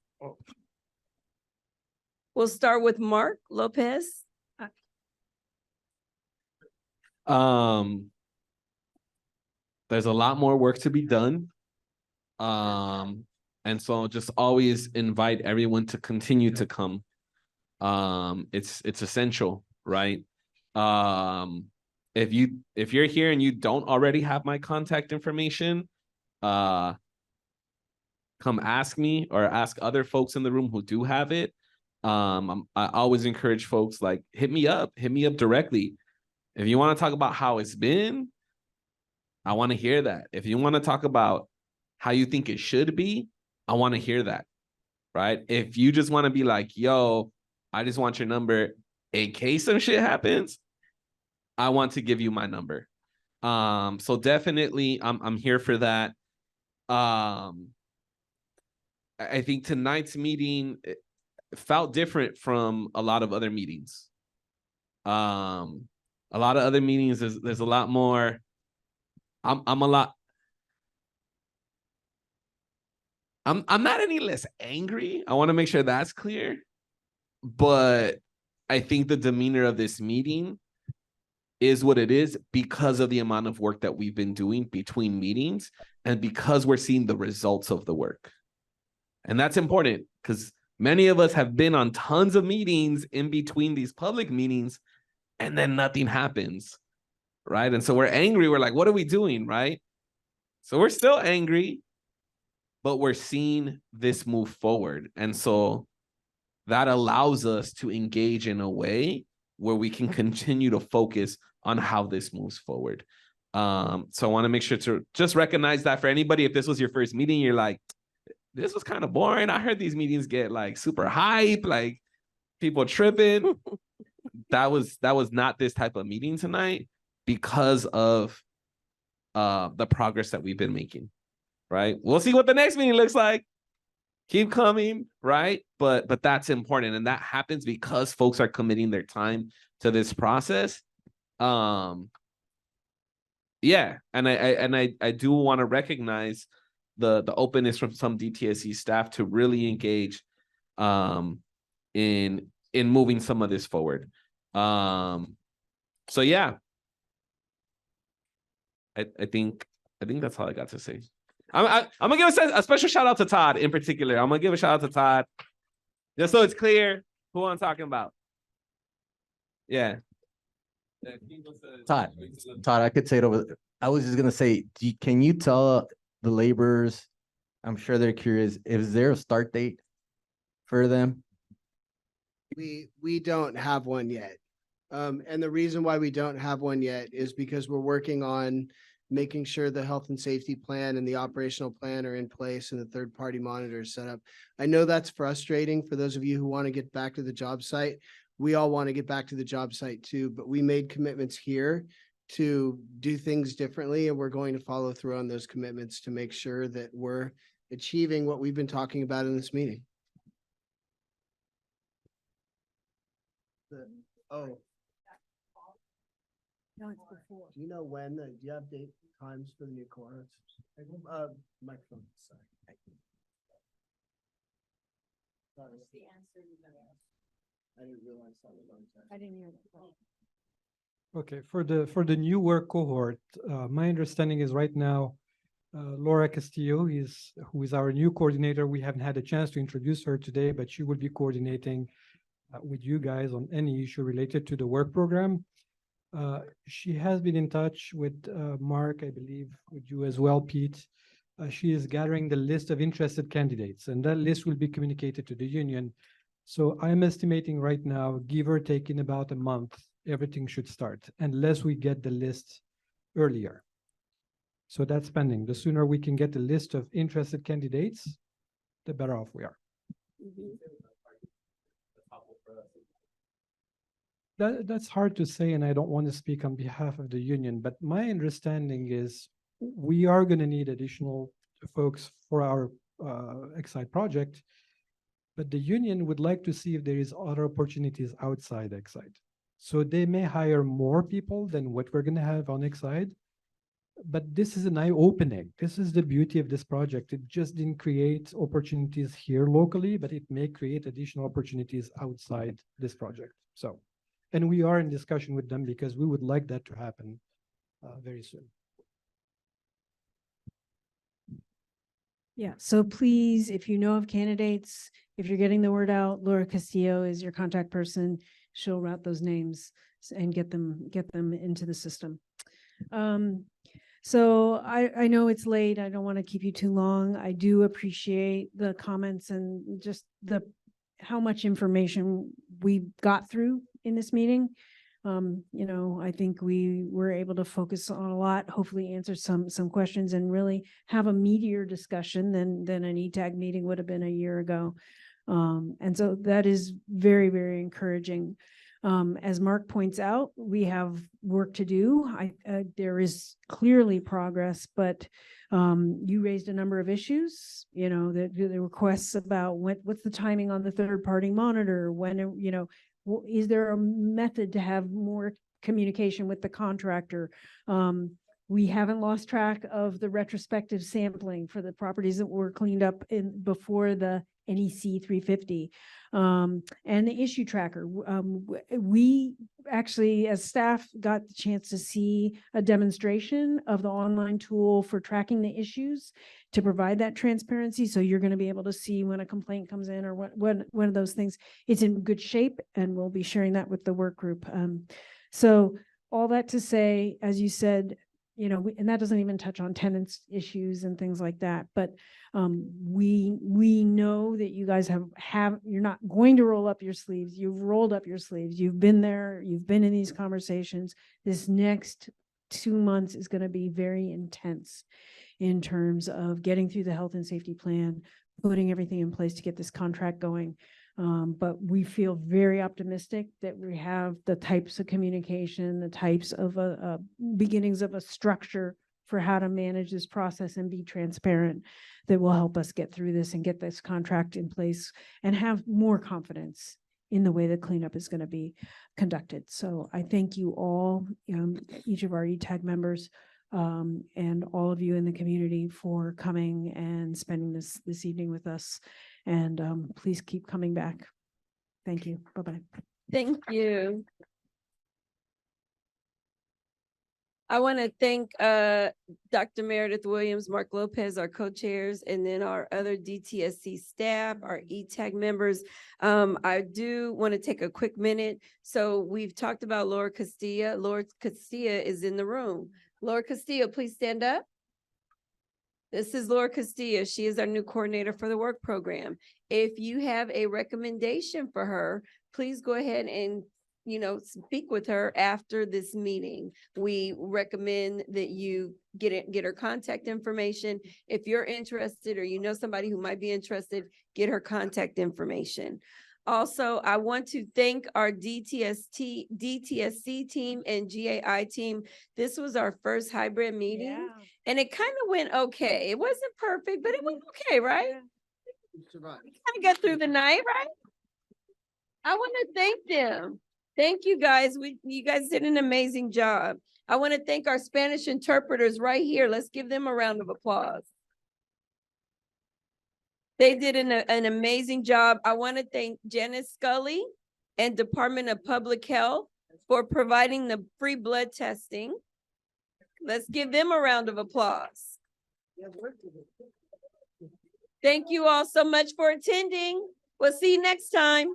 We'll start with Mark Lopez. There's a lot more work to be done. And so just always invite everyone to continue to come. It's essential, right? If you're here and you don't already have my contact information, come ask me or ask other folks in the room who do have it. I always encourage folks, like, hit me up directly. If you want to talk about how it's been, I want to hear that. If you want to talk about how you think it should be, I want to hear that, right? If you just want to be like, yo, I just want your number in case some shit happens, I want to give you my number. So definitely I'm here for that. I think tonight's meeting felt different from a lot of other meetings. A lot of other meetings, there's a lot more. I'm not any less angry. I want to make sure that's clear. But I think the demeanor of this meeting is what it is because of the amount of work that we've been doing between meetings and because we're seeing the results of the work. And that's important because many of us have been on tons of meetings in between these public meetings and then nothing happens, right? And so we're angry. We're like, what are we doing, right? So we're still angry, but we're seeing this move forward. And so that allows us to engage in a way where we can continue to focus on how this moves forward. So I want to make sure to just recognize that for anybody, if this was your first meeting, you're like, this was kind of boring. I heard these meetings get like super hype, like people tripping. That was not this type of meeting tonight because of the progress that we've been making, right? We'll see what the next meeting looks like. Keep coming, right? But that's important, and that happens because folks are committing their time to this process. Yeah, and I do want to recognize the openness from some DTSC staff to really engage in moving some of this forward. So yeah, I think that's all I got to say. I'm gonna give a special shout out to Todd in particular. I'm gonna give a shout out to Todd, just so it's clear who I'm talking about. Yeah. Todd, I could say it over. I was just gonna say, can you tell the laborers? I'm sure they're curious. Is there a start date for them? We don't have one yet. And the reason why we don't have one yet is because we're working on making sure the health and safety plan and the operational plan are in place and the third-party monitor is set up. I know that's frustrating for those of you who want to get back to the job site. We all want to get back to the job site too, but we made commitments here to do things differently, and we're going to follow through on those commitments to make sure that we're achieving what we've been talking about in this meeting. Oh. No, it's before. Do you know when, do you have date times for the new course? Microphone, sorry. I didn't realize that was on time. I didn't hear that. Okay, for the new work cohort, my understanding is right now, Laura Castillo who is our new coordinator. We haven't had a chance to introduce her today, but she will be coordinating with you guys on any issue related to the work program. She has been in touch with Mark, I believe, with you as well, Pete. She is gathering the list of interested candidates, and that list will be communicated to the union. So I'm estimating right now, give or take in about a month, everything should start, unless we get the list earlier. So that's pending. The sooner we can get the list of interested candidates, the better off we are. That's hard to say, and I don't want to speak on behalf of the union, but my understanding is we are going to need additional folks for our Exide project, but the union would like to see if there is other opportunities outside Exide. So they may hire more people than what we're going to have on Exide, but this is an eye-opening. This is the beauty of this project. It just didn't create opportunities here locally, but it may create additional opportunities outside this project. So, and we are in discussion with them because we would like that to happen very soon. Yeah, so please, if you know of candidates, if you're getting the word out, Laura Castillo is your contact person. She'll route those names and get them into the system. So I know it's late. I don't want to keep you too long. I do appreciate the comments and just how much information we got through in this meeting. You know, I think we were able to focus on a lot, hopefully answer some questions and really have a meatier discussion than an ETAG meeting would have been a year ago. And so that is very, very encouraging. As Mark points out, we have work to do. There is clearly progress, but you raised a number of issues, you know, the requests about what's the timing on the third-party monitor, when, you know, is there a method to have more communication with the contractor? We haven't lost track of the retrospective sampling for the properties that were cleaned up before the NEC 350. And the issue tracker. We actually, as staff, got the chance to see a demonstration of the online tool for tracking the issues to provide that transparency. So you're going to be able to see when a complaint comes in or one of those things. It's in good shape, and we'll be sharing that with the work group. So all that to say, as you said, you know, and that doesn't even touch on tenants issues and things like that. But we know that you guys have you're not going to roll up your sleeves. You've rolled up your sleeves. You've been there. You've been in these conversations. This next 2 months is going to be very intense in terms of getting through the health and safety plan, putting everything in place to get this contract going. But we feel very optimistic that we have the types of communication, the types of beginnings of a structure for how to manage this process and be transparent that will help us get through this and get this contract in place and have more confidence in the way the cleanup is going to be conducted. So I thank you all, each of our ETAG members, and all of you in the community for coming and spending this evening with us. And please keep coming back. Thank you. Bye-bye. Thank you. I want to thank Dr. Meredith Williams, Mark Lopez, our co-chairs, and then our other DTSC staff, our ETAG members. I do want to take a quick minute. So we've talked about Laura Castilla. Laura Castilla is in the room. Laura Castilla, please stand up. This is Laura Castilla. She is our new coordinator for the work program. If you have a recommendation for her, please go ahead and speak with her after this meeting. We recommend that you get her contact information. If you're interested or you know somebody who might be interested, get her contact information. Also, I want to thank our DTSC team and GAI team. This was our first hybrid meeting, and it kind of went okay. It wasn't perfect, but it went okay, right? We kind of got through the night, right? I want to thank them. Thank you guys. You guys did an amazing job. I want to thank our Spanish interpreters right here. Let's give them a round of applause. They did an amazing job. I want to thank Janice Scully and Department of Public Health for providing the free blood testing. Let's give them a round of applause. Thank you all so much for attending. We'll see you next time.